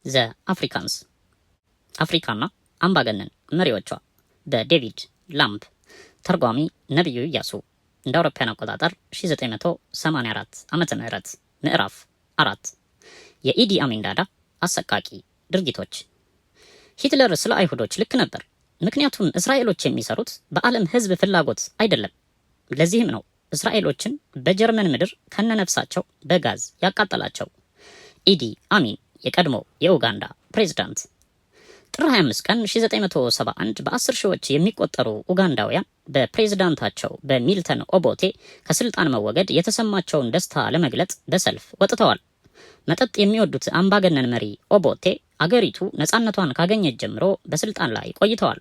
ዘ አፍሪካንስ አፍሪካና አምባገነን መሪዎቿ በዴቪድ ላምብ ተርጓሚ ነብዩ ኢያሱ እንደ አውሮፓውያን አቆጣጠር 1984 ዓመተ ምህረት ምዕራፍ 4 የኢዲ አሚን ዳዳ አሰቃቂ ድርጊቶች። ሂትለር ስለ አይሁዶች ልክ ነበር። ምክንያቱም እስራኤሎች የሚሰሩት በዓለም ሕዝብ ፍላጎት አይደለም። ለዚህም ነው እስራኤሎችን በጀርመን ምድር ከነነፍሳቸው በጋዝ ያቃጠላቸው። ኢዲ አሚን የቀድሞ የኡጋንዳ ፕሬዝዳንት ጥር 25 ቀን 1971 በ10 ሺዎች የሚቆጠሩ ኡጋንዳውያን በፕሬዝዳንታቸው በሚልተን ኦቦቴ ከስልጣን መወገድ የተሰማቸውን ደስታ ለመግለጽ በሰልፍ ወጥተዋል። መጠጥ የሚወዱት አምባገነን መሪ ኦቦቴ አገሪቱ ነፃነቷን ካገኘች ጀምሮ በስልጣን ላይ ቆይተዋል።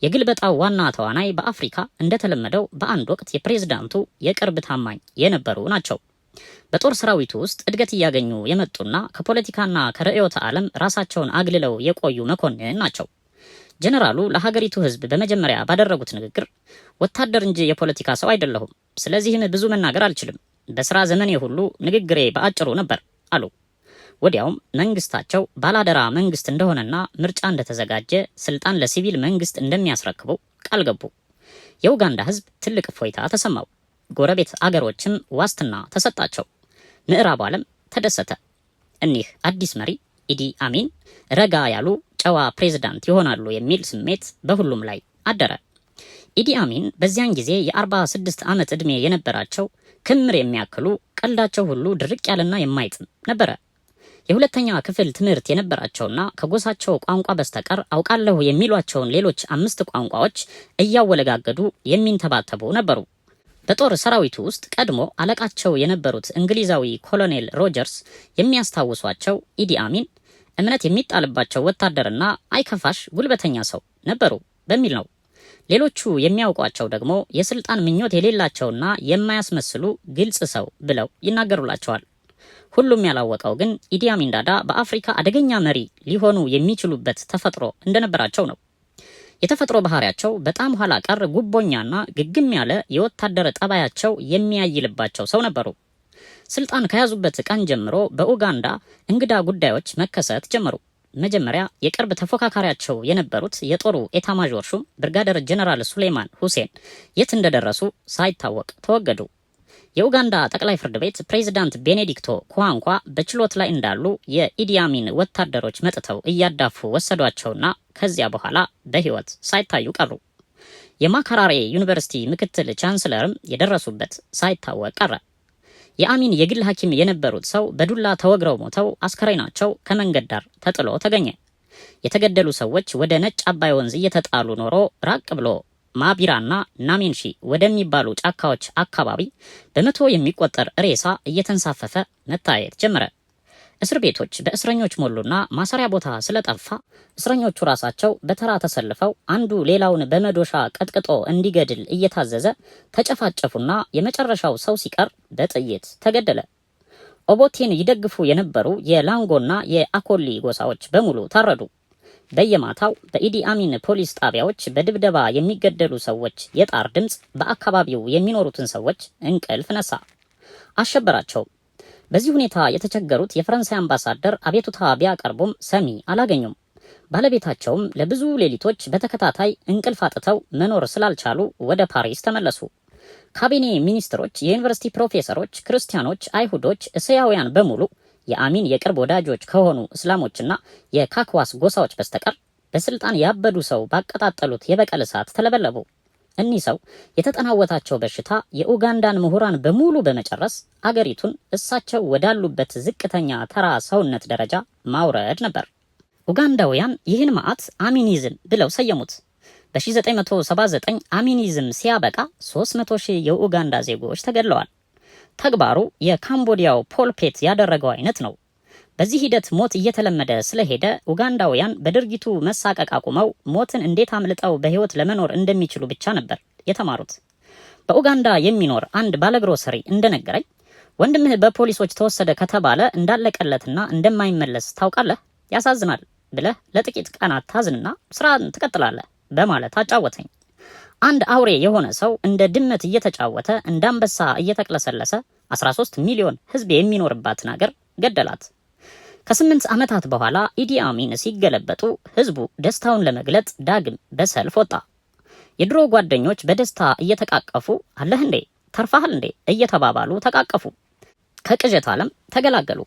የግልበጣው ዋና ተዋናይ በአፍሪካ እንደተለመደው በአንድ ወቅት የፕሬዝዳንቱ የቅርብ ታማኝ የነበሩ ናቸው። በጦር ሰራዊቱ ውስጥ እድገት እያገኙ የመጡና ከፖለቲካና ከርዕዮተ ዓለም ራሳቸውን አግልለው የቆዩ መኮንን ናቸው። ጀነራሉ ለሀገሪቱ ሕዝብ በመጀመሪያ ባደረጉት ንግግር ወታደር እንጂ የፖለቲካ ሰው አይደለሁም፣ ስለዚህም ብዙ መናገር አልችልም። በስራ ዘመኔ ሁሉ ንግግሬ በአጭሩ ነበር አሉ። ወዲያውም መንግስታቸው ባላደራ መንግስት እንደሆነና ምርጫ እንደተዘጋጀ ስልጣን ለሲቪል መንግስት እንደሚያስረክቡ ቃል ገቡ። የኡጋንዳ ሕዝብ ትልቅ እፎይታ ተሰማው። ጎረቤት አገሮችም ዋስትና ተሰጣቸው። ምዕራቡ ዓለም ተደሰተ። እኒህ አዲስ መሪ ኢዲ አሚን ረጋ ያሉ ጨዋ ፕሬዝዳንት ይሆናሉ የሚል ስሜት በሁሉም ላይ አደረ። ኢዲ አሚን በዚያን ጊዜ የ46 ዓመት ዕድሜ የነበራቸው ክምር የሚያክሉ ቀልዳቸው ሁሉ ድርቅ ያለና የማይጥም ነበረ። የሁለተኛ ክፍል ትምህርት የነበራቸውና ከጎሳቸው ቋንቋ በስተቀር አውቃለሁ የሚሏቸውን ሌሎች 5 ቋንቋዎች እያወለጋገዱ የሚንተባተቡ ነበሩ። በጦር ሰራዊቱ ውስጥ ቀድሞ አለቃቸው የነበሩት እንግሊዛዊ ኮሎኔል ሮጀርስ የሚያስታውሷቸው ኢዲ አሚን እምነት የሚጣልባቸው ወታደርና አይከፋሽ ጉልበተኛ ሰው ነበሩ በሚል ነው። ሌሎቹ የሚያውቋቸው ደግሞ የስልጣን ምኞት የሌላቸውና የማያስመስሉ ግልጽ ሰው ብለው ይናገሩላቸዋል። ሁሉም ያላወቀው ግን ኢዲ አሚን ዳዳ በአፍሪካ አደገኛ መሪ ሊሆኑ የሚችሉበት ተፈጥሮ እንደነበራቸው ነው። የተፈጥሮ ባህሪያቸው በጣም ኋላ ቀር ጉቦኛና ግግም ያለ የወታደር ጠባያቸው የሚያይልባቸው ሰው ነበሩ። ስልጣን ከያዙበት ቀን ጀምሮ በኡጋንዳ እንግዳ ጉዳዮች መከሰት ጀመሩ። መጀመሪያ የቅርብ ተፎካካሪያቸው የነበሩት የጦሩ ኤታማዦር ሹም ብርጋደር ጀነራል ሱሌማን ሁሴን የት እንደደረሱ ሳይታወቅ ተወገዱ። የኡጋንዳ ጠቅላይ ፍርድ ቤት ፕሬዝዳንት ቤኔዲክቶ ኩዋንኳ በችሎት ላይ እንዳሉ የኢዲ አሚን ወታደሮች መጥተው እያዳፉ ወሰዷቸውና ከዚያ በኋላ በሕይወት ሳይታዩ ቀሩ። የማካራሬ ዩኒቨርሲቲ ምክትል ቻንስለርም የደረሱበት ሳይታወቅ ቀረ። የአሚን የግል ሐኪም የነበሩት ሰው በዱላ ተወግረው ሞተው አስከሬናቸው ከመንገድ ዳር ተጥሎ ተገኘ። የተገደሉ ሰዎች ወደ ነጭ አባይ ወንዝ እየተጣሉ ኖሮ ራቅ ብሎ ማቢራና ናሜንሺ ወደሚባሉ ጫካዎች አካባቢ በመቶ የሚቆጠር ሬሳ እየተንሳፈፈ መታየት ጀመረ። እስር ቤቶች በእስረኞች ሞሉና ማሰሪያ ቦታ ስለጠፋ እስረኞቹ ራሳቸው በተራ ተሰልፈው አንዱ ሌላውን በመዶሻ ቀጥቅጦ እንዲገድል እየታዘዘ ተጨፋጨፉና የመጨረሻው ሰው ሲቀር በጥይት ተገደለ። ኦቦቴን ይደግፉ የነበሩ የላንጎና የአኮሊ ጎሳዎች በሙሉ ታረዱ። በየማታው በኢዲ አሚን ፖሊስ ጣቢያዎች በድብደባ የሚገደሉ ሰዎች የጣር ድምፅ በአካባቢው የሚኖሩትን ሰዎች እንቅልፍ ነሳ፣ አሸበራቸው። በዚህ ሁኔታ የተቸገሩት የፈረንሳይ አምባሳደር አቤቱታ ቢያቀርቡም ሰሚ አላገኙም። ባለቤታቸውም ለብዙ ሌሊቶች በተከታታይ እንቅልፍ አጥተው መኖር ስላልቻሉ ወደ ፓሪስ ተመለሱ። ካቢኔ ሚኒስትሮች፣ የዩኒቨርሲቲ ፕሮፌሰሮች፣ ክርስቲያኖች፣ አይሁዶች፣ እስያውያን በሙሉ የአሚን የቅርብ ወዳጆች ከሆኑ እስላሞችና የካክዋስ ጎሳዎች በስተቀር በስልጣን ያበዱ ሰው ባቀጣጠሉት የበቀል እሳት ተለበለቡ። እኒህ ሰው የተጠናወታቸው በሽታ የኡጋንዳን ምሁራን በሙሉ በመጨረስ አገሪቱን እሳቸው ወዳሉበት ዝቅተኛ ተራ ሰውነት ደረጃ ማውረድ ነበር። ኡጋንዳውያን ይህን መዓት አሚኒዝም ብለው ሰየሙት። በ1979 አሚኒዝም ሲያበቃ 300,000 የኡጋንዳ ዜጎች ተገድለዋል። ተግባሩ የካምቦዲያው ፖልፔት ያደረገው አይነት ነው። በዚህ ሂደት ሞት እየተለመደ ስለሄደ ኡጋንዳውያን በድርጊቱ መሳቀቅ አቁመው ሞትን እንዴት አምልጠው በሕይወት ለመኖር እንደሚችሉ ብቻ ነበር የተማሩት። በኡጋንዳ የሚኖር አንድ ባለግሮሰሪ እንደነገረኝ ወንድምህ በፖሊሶች ተወሰደ ከተባለ እንዳለቀለትና እንደማይመለስ ታውቃለህ፣ ያሳዝናል ብለህ ለጥቂት ቀናት ታዝንና ስራን ትቀጥላለህ በማለት አጫወተኝ። አንድ አውሬ የሆነ ሰው እንደ ድመት እየተጫወተ እንደ አንበሳ እየተቅለሰለሰ 13 ሚሊዮን ሕዝብ የሚኖርባትን አገር ገደላት። ከ8 ዓመታት በኋላ ኢዲ አሚን ሲገለበጡ ህዝቡ ደስታውን ለመግለጽ ዳግም በሰልፍ ወጣ። የድሮ ጓደኞች በደስታ እየተቃቀፉ አለህ እንዴ ተርፋሃል እንዴ እየተባባሉ ተቃቀፉ። ከቅዠት ዓለም ተገላገሉ።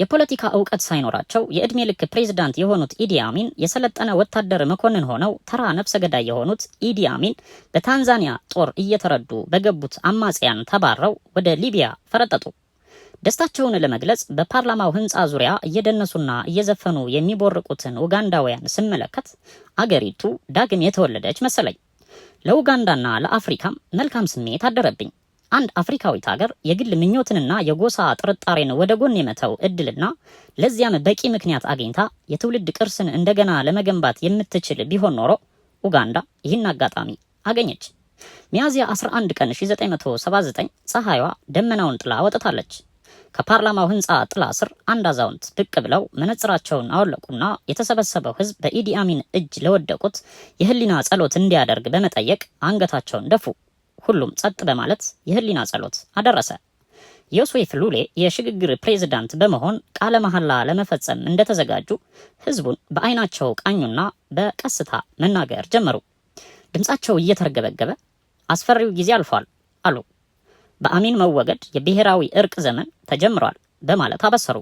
የፖለቲካ ዕውቀት ሳይኖራቸው የእድሜ ልክ ፕሬዝዳንት የሆኑት ኢዲ አሚን የሰለጠነ ወታደር መኮንን ሆነው ተራ ነፍሰ ገዳይ የሆኑት ኢዲ አሚን በታንዛኒያ ጦር እየተረዱ በገቡት አማጽያን ተባረው ወደ ሊቢያ ፈረጠጡ። ደስታቸውን ለመግለጽ በፓርላማው ህንፃ ዙሪያ እየደነሱና እየዘፈኑ የሚቦርቁትን ኡጋንዳውያን ስመለከት አገሪቱ ዳግም የተወለደች መሰለኝ። ለኡጋንዳና ለአፍሪካም መልካም ስሜት አደረብኝ። አንድ አፍሪካዊት ሀገር የግል ምኞትንና የጎሳ ጥርጣሬን ወደ ጎን የመተው እድልና ለዚያም በቂ ምክንያት አግኝታ የትውልድ ቅርስን እንደገና ለመገንባት የምትችል ቢሆን ኖሮ ኡጋንዳ ይህን አጋጣሚ አገኘች። ሚያዝያ 11 ቀን 1979 ፀሐይዋ ደመናውን ጥላ ወጥታለች። ከፓርላማው ህንፃ ጥላ ስር አንድ አዛውንት ብቅ ብለው መነጽራቸውን አወለቁና የተሰበሰበው ህዝብ በኢዲ አሚን እጅ ለወደቁት የህሊና ጸሎት እንዲያደርግ በመጠየቅ አንገታቸውን ደፉ። ሁሉም ጸጥ በማለት የህሊና ጸሎት አደረሰ። ዮሴፍ ሉሌ የሽግግር ፕሬዝዳንት በመሆን ቃለ መሐላ ለመፈጸም እንደተዘጋጁ ህዝቡን በአይናቸው ቃኙና በቀስታ መናገር ጀመሩ። ድምጻቸው እየተርገበገበ አስፈሪው ጊዜ አልፏል አሉ። በአሚን መወገድ የብሔራዊ እርቅ ዘመን ተጀምሯል በማለት አበሰሩ።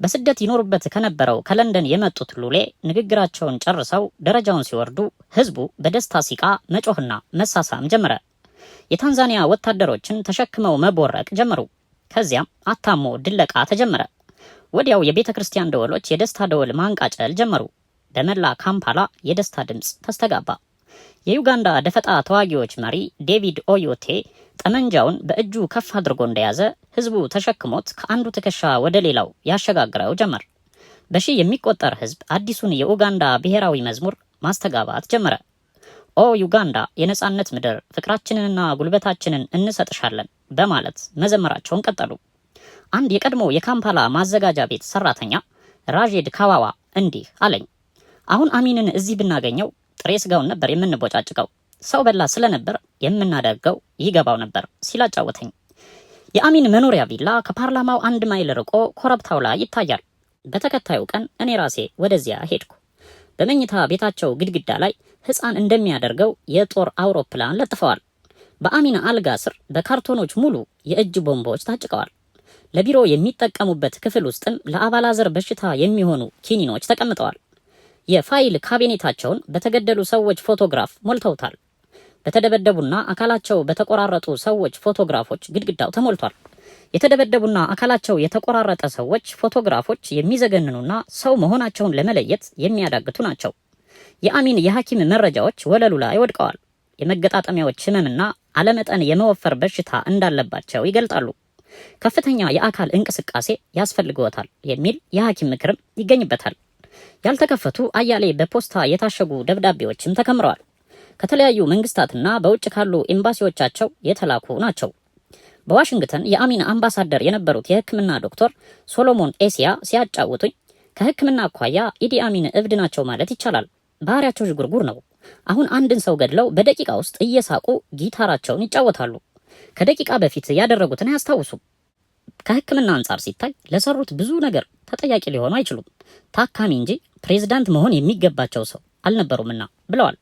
በስደት ይኖሩበት ከነበረው ከለንደን የመጡት ሉሌ ንግግራቸውን ጨርሰው ደረጃውን ሲወርዱ ህዝቡ በደስታ ሲቃ መጮህና መሳሳም ጀመረ። የታንዛኒያ ወታደሮችን ተሸክመው መቦረቅ ጀመሩ። ከዚያም አታሞ ድለቃ ተጀመረ። ወዲያው የቤተ ክርስቲያን ደወሎች የደስታ ደወል ማንቃጨል ጀመሩ። በመላ ካምፓላ የደስታ ድምፅ ተስተጋባ። የዩጋንዳ ደፈጣ ተዋጊዎች መሪ ዴቪድ ኦዮቴ ጠመንጃውን በእጁ ከፍ አድርጎ እንደያዘ ህዝቡ ተሸክሞት ከአንዱ ትከሻ ወደ ሌላው ያሸጋግረው ጀመር። በሺህ የሚቆጠር ህዝብ አዲሱን የኡጋንዳ ብሔራዊ መዝሙር ማስተጋባት ጀመረ። ኦ ዩጋንዳ የነጻነት ምድር፣ ፍቅራችንንና ጉልበታችንን እንሰጥሻለን በማለት መዘመራቸውን ቀጠሉ። አንድ የቀድሞ የካምፓላ ማዘጋጃ ቤት ሰራተኛ ራጄድ ካዋዋ እንዲህ አለኝ። አሁን አሚንን እዚህ ብናገኘው ጥሬ ስጋውን ነበር የምንቦጫጭቀው። ሰው በላ ስለነበር የምናደርገው ይገባው ነበር ሲል አጫወተኝ። የአሚን መኖሪያ ቪላ ከፓርላማው 1 ማይል ርቆ ኮረብታው ላይ ይታያል። በተከታዩ ቀን እኔ ራሴ ወደዚያ ሄድኩ። በመኝታ ቤታቸው ግድግዳ ላይ ህፃን እንደሚያደርገው የጦር አውሮፕላን ለጥፈዋል። በአሚን አልጋ ስር በካርቶኖች ሙሉ የእጅ ቦምቦች ታጭቀዋል። ለቢሮ የሚጠቀሙበት ክፍል ውስጥም ለአባላዘር በሽታ የሚሆኑ ኪኒኖች ተቀምጠዋል። የፋይል ካቢኔታቸውን በተገደሉ ሰዎች ፎቶግራፍ ሞልተውታል። በተደበደቡና አካላቸው በተቆራረጡ ሰዎች ፎቶግራፎች ግድግዳው ተሞልቷል። የተደበደቡና አካላቸው የተቆራረጠ ሰዎች ፎቶግራፎች የሚዘገንኑና ሰው መሆናቸውን ለመለየት የሚያዳግቱ ናቸው። የአሚን የሐኪም መረጃዎች ወለሉ ላይ ወድቀዋል። የመገጣጠሚያዎች ህመምና አለመጠን የመወፈር በሽታ እንዳለባቸው ይገልጣሉ። ከፍተኛ የአካል እንቅስቃሴ ያስፈልግዎታል የሚል የሐኪም ምክርም ይገኝበታል። ያልተከፈቱ አያሌ በፖስታ የታሸጉ ደብዳቤዎችም ተከምረዋል። ከተለያዩ መንግስታትና በውጭ ካሉ ኤምባሲዎቻቸው የተላኩ ናቸው። በዋሽንግተን የአሚን አምባሳደር የነበሩት የህክምና ዶክተር ሶሎሞን ኤሲያ ሲያጫውቱኝ ከህክምና አኳያ ኢዲ አሚን እብድ ናቸው ማለት ይቻላል። ባህሪያቸው ዥጉርጉር ነው። አሁን አንድን ሰው ገድለው በደቂቃ ውስጥ እየሳቁ ጊታራቸውን ይጫወታሉ። ከደቂቃ በፊት ያደረጉትን አያስታውሱም። ከህክምና አንጻር ሲታይ ለሰሩት ብዙ ነገር ተጠያቂ ሊሆኑ አይችሉም። ታካሚ እንጂ ፕሬዝዳንት መሆን የሚገባቸው ሰው አልነበሩምና ብለዋል።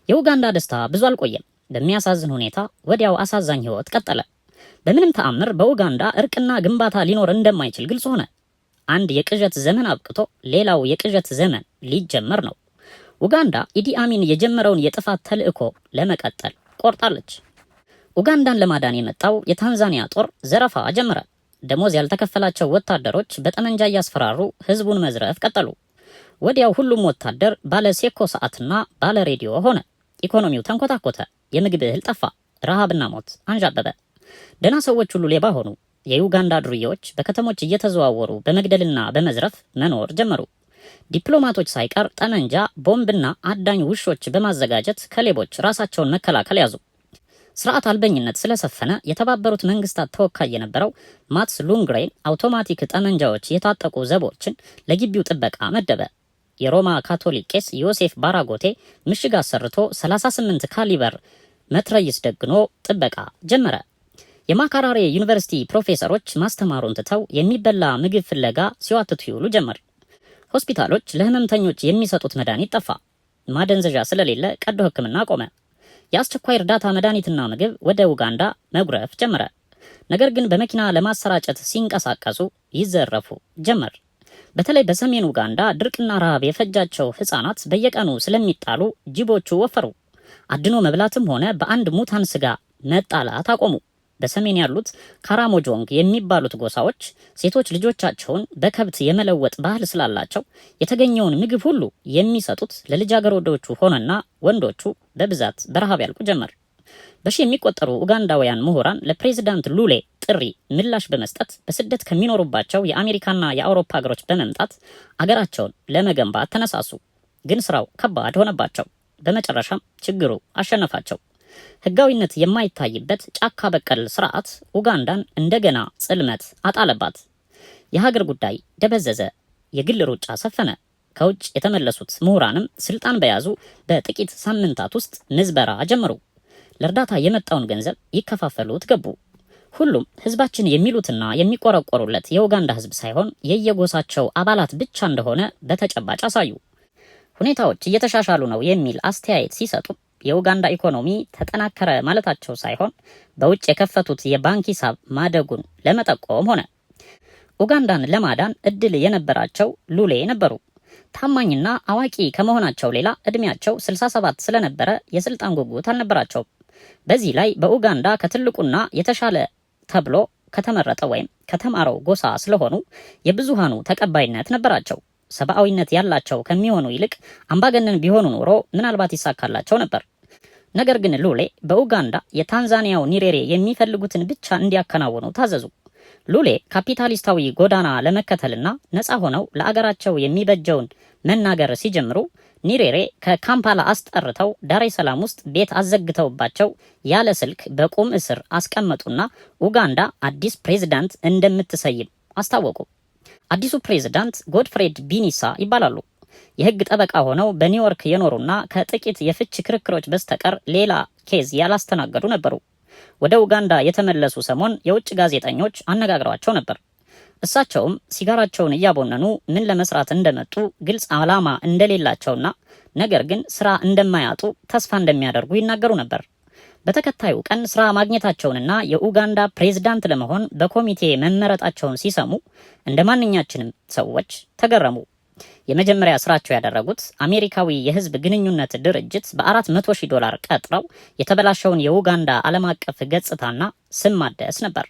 የኡጋንዳ ደስታ ብዙ አልቆየም። በሚያሳዝን ሁኔታ ወዲያው አሳዛኝ ህይወት ቀጠለ። በምንም ተአምር በኡጋንዳ እርቅና ግንባታ ሊኖር እንደማይችል ግልጽ ሆነ። አንድ የቅዠት ዘመን አብቅቶ ሌላው የቅዠት ዘመን ሊጀመር ነው። ኡጋንዳ ኢዲ አሚን የጀመረውን የጥፋት ተልዕኮ ለመቀጠል ቆርጣለች። ኡጋንዳን ለማዳን የመጣው የታንዛኒያ ጦር ዘረፋ ጀመረ። ደሞዝ ያልተከፈላቸው ወታደሮች በጠመንጃ እያስፈራሩ ህዝቡን መዝረፍ ቀጠሉ። ወዲያው ሁሉም ወታደር ባለ ሴኮ ሰዓትና ባለ ሬዲዮ ሆነ። ኢኮኖሚው ተንኮታኮተ። የምግብ እህል ጠፋ። ረሃብና ሞት አንዣበበ። ደህና ሰዎች ሁሉ ሌባ ሆኑ። የዩጋንዳ ዱርዬዎች በከተሞች እየተዘዋወሩ በመግደልና በመዝረፍ መኖር ጀመሩ። ዲፕሎማቶች ሳይቀር ጠመንጃ፣ ቦምብና አዳኝ ውሾች በማዘጋጀት ከሌቦች ራሳቸውን መከላከል ያዙ። ስርዓት አልበኝነት ስለሰፈነ የተባበሩት መንግስታት ተወካይ የነበረው ማትስ ሉንግሬን አውቶማቲክ ጠመንጃዎች የታጠቁ ዘቦችን ለግቢው ጥበቃ መደበ። የሮማ ካቶሊክ ቄስ ዮሴፍ ባራጎቴ ምሽግ አሰርቶ 38 ካሊበር መትረይስ ደግኖ ጥበቃ ጀመረ። የማካራሬ ዩኒቨርሲቲ ፕሮፌሰሮች ማስተማሩን ትተው የሚበላ ምግብ ፍለጋ ሲዋትቱ ይውሉ ጀመር። ሆስፒታሎች ለህመምተኞች የሚሰጡት መድኃኒት ጠፋ። ማደንዘዣ ስለሌለ ቀዶ ሕክምና ቆመ። የአስቸኳይ እርዳታ መድኃኒትና ምግብ ወደ ኡጋንዳ መጉረፍ ጀመረ። ነገር ግን በመኪና ለማሰራጨት ሲንቀሳቀሱ ይዘረፉ ጀመር። በተለይ በሰሜን ኡጋንዳ ድርቅና ረሃብ የፈጃቸው ህፃናት በየቀኑ ስለሚጣሉ ጅቦቹ ወፈሩ። አድኖ መብላትም ሆነ በአንድ ሙታን ስጋ መጣላት አቆሙ። በሰሜን ያሉት ካራሞጆንግ የሚባሉት ጎሳዎች ሴቶች ልጆቻቸውን በከብት የመለወጥ ባህል ስላላቸው የተገኘውን ምግብ ሁሉ የሚሰጡት ለልጃገረዶቹ ሆነና ወንዶቹ በብዛት በረሃብ ያልቁ ጀመር። በሺ የሚቆጠሩ ኡጋንዳውያን ምሁራን ለፕሬዝዳንት ሉሌ ጥሪ ምላሽ በመስጠት በስደት ከሚኖሩባቸው የአሜሪካና የአውሮፓ ሀገሮች በመምጣት አገራቸውን ለመገንባት ተነሳሱ። ግን ስራው ከባድ ሆነባቸው። በመጨረሻም ችግሩ አሸነፋቸው። ህጋዊነት የማይታይበት ጫካ በቀል ስርዓት ኡጋንዳን እንደገና ጽልመት አጣለባት። የሀገር ጉዳይ ደበዘዘ። የግል ሩጫ ሰፈነ። ከውጭ የተመለሱት ምሁራንም ስልጣን በያዙ በጥቂት ሳምንታት ውስጥ ምዝበራ ጀመሩ። ለእርዳታ የመጣውን ገንዘብ ይከፋፈሉት ገቡ። ሁሉም ህዝባችን የሚሉትና የሚቆረቆሩለት የኡጋንዳ ህዝብ ሳይሆን የየጎሳቸው አባላት ብቻ እንደሆነ በተጨባጭ አሳዩ። ሁኔታዎች እየተሻሻሉ ነው የሚል አስተያየት ሲሰጡ የኡጋንዳ ኢኮኖሚ ተጠናከረ ማለታቸው ሳይሆን በውጭ የከፈቱት የባንክ ሂሳብ ማደጉን ለመጠቆም ሆነ። ኡጋንዳን ለማዳን እድል የነበራቸው ሉሌ ነበሩ። ታማኝና አዋቂ ከመሆናቸው ሌላ እድሜያቸው 67 ስለነበረ የስልጣን ጉጉት አልነበራቸውም። በዚህ ላይ በኡጋንዳ ከትልቁና የተሻለ ተብሎ ከተመረጠ ወይም ከተማረው ጎሳ ስለሆኑ የብዙሃኑ ተቀባይነት ነበራቸው። ሰብአዊነት ያላቸው ከሚሆኑ ይልቅ አምባገነን ቢሆኑ ኖሮ ምናልባት ይሳካላቸው ነበር። ነገር ግን ሉሌ በኡጋንዳ የታንዛኒያው ኒሬሬ የሚፈልጉትን ብቻ እንዲያከናውኑ ታዘዙ። ሉሌ ካፒታሊስታዊ ጎዳና ለመከተልና ነፃ ሆነው ለአገራቸው የሚበጀውን መናገር ሲጀምሩ ኒሬሬ ከካምፓላ አስጠርተው ዳሬ ሰላም ውስጥ ቤት አዘግተውባቸው ያለ ስልክ በቁም እስር አስቀመጡና ኡጋንዳ አዲስ ፕሬዝዳንት እንደምትሰይም አስታወቁ። አዲሱ ፕሬዝዳንት ጎድፍሬድ ቢኒሳ ይባላሉ። የህግ ጠበቃ ሆነው በኒውዮርክ የኖሩና ከጥቂት የፍች ክርክሮች በስተቀር ሌላ ኬዝ ያላስተናገዱ ነበሩ። ወደ ኡጋንዳ የተመለሱ ሰሞን የውጭ ጋዜጠኞች አነጋግረዋቸው ነበር። እሳቸውም ሲጋራቸውን እያቦነኑ ምን ለመስራት እንደመጡ ግልጽ ዓላማ እንደሌላቸውና ነገር ግን ስራ እንደማያጡ ተስፋ እንደሚያደርጉ ይናገሩ ነበር። በተከታዩ ቀን ስራ ማግኘታቸውንና የኡጋንዳ ፕሬዝዳንት ለመሆን በኮሚቴ መመረጣቸውን ሲሰሙ እንደ ማንኛችንም ሰዎች ተገረሙ። የመጀመሪያ ስራቸው ያደረጉት አሜሪካዊ የህዝብ ግንኙነት ድርጅት $400,000 ቀጥረው የተበላሸውን የኡጋንዳ ዓለም አቀፍ ገጽታና ስም ማደስ ነበር።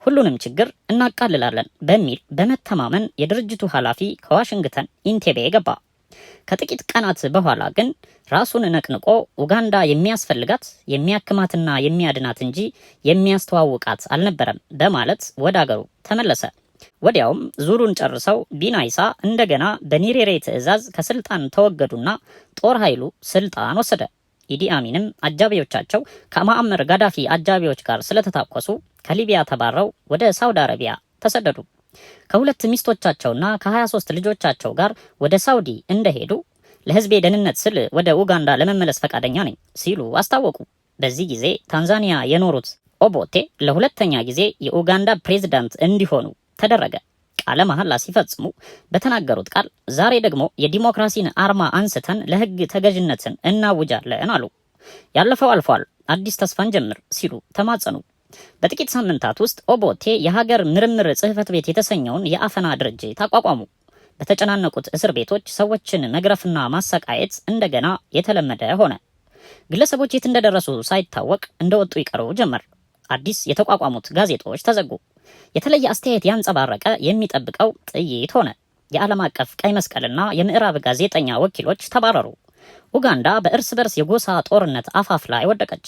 ሁሉንም ችግር እናቃልላለን በሚል በመተማመን የድርጅቱ ኃላፊ ከዋሽንግተን ኢንቴቤ ገባ። ከጥቂት ቀናት በኋላ ግን ራሱን ነቅንቆ ኡጋንዳ የሚያስፈልጋት የሚያክማትና የሚያድናት እንጂ የሚያስተዋውቃት አልነበረም በማለት ወደ አገሩ ተመለሰ። ወዲያውም ዙሩን ጨርሰው ቢናይሳ እንደገና በኒሬሬ ትዕዛዝ ከስልጣን ተወገዱና ጦር ኃይሉ ስልጣን ወሰደ። ኢዲ አሚንም አጃቢዎቻቸው ከማዕመር ጋዳፊ አጃቢዎች ጋር ስለተታኮሱ ከሊቢያ ተባረው ወደ ሳውዲ አረቢያ ተሰደዱ። ከሁለት ሚስቶቻቸውና ከ23 ልጆቻቸው ጋር ወደ ሳውዲ እንደሄዱ ለህዝቤ ደህንነት ስል ወደ ኡጋንዳ ለመመለስ ፈቃደኛ ነኝ ሲሉ አስታወቁ። በዚህ ጊዜ ታንዛኒያ የኖሩት ኦቦቴ ለሁለተኛ ጊዜ የኡጋንዳ ፕሬዝዳንት እንዲሆኑ ተደረገ። ቃለ መሐላ ሲፈጽሙ በተናገሩት ቃል ዛሬ ደግሞ የዲሞክራሲን አርማ አንስተን ለህግ ተገዥነትን እናውጃለን አሉ። ያለፈው አልፏል፣ አዲስ ተስፋን ጀምር ሲሉ ተማጸኑ። በጥቂት ሳምንታት ውስጥ ኦቦቴ የሀገር ምርምር ጽህፈት ቤት የተሰኘውን የአፈና ድርጅት አቋቋሙ። በተጨናነቁት እስር ቤቶች ሰዎችን መግረፍና ማሰቃየት እንደገና የተለመደ ሆነ። ግለሰቦች የት እንደደረሱ ሳይታወቅ እንደወጡ ይቀሩ ጀመር። አዲስ የተቋቋሙት ጋዜጦች ተዘጉ። የተለየ አስተያየት ያንጸባረቀ የሚጠብቀው ጥይት ሆነ። የዓለም አቀፍ ቀይ መስቀልና የምዕራብ ጋዜጠኛ ወኪሎች ተባረሩ። ኡጋንዳ በእርስ በርስ የጎሳ ጦርነት አፋፍ ላይ ወደቀች።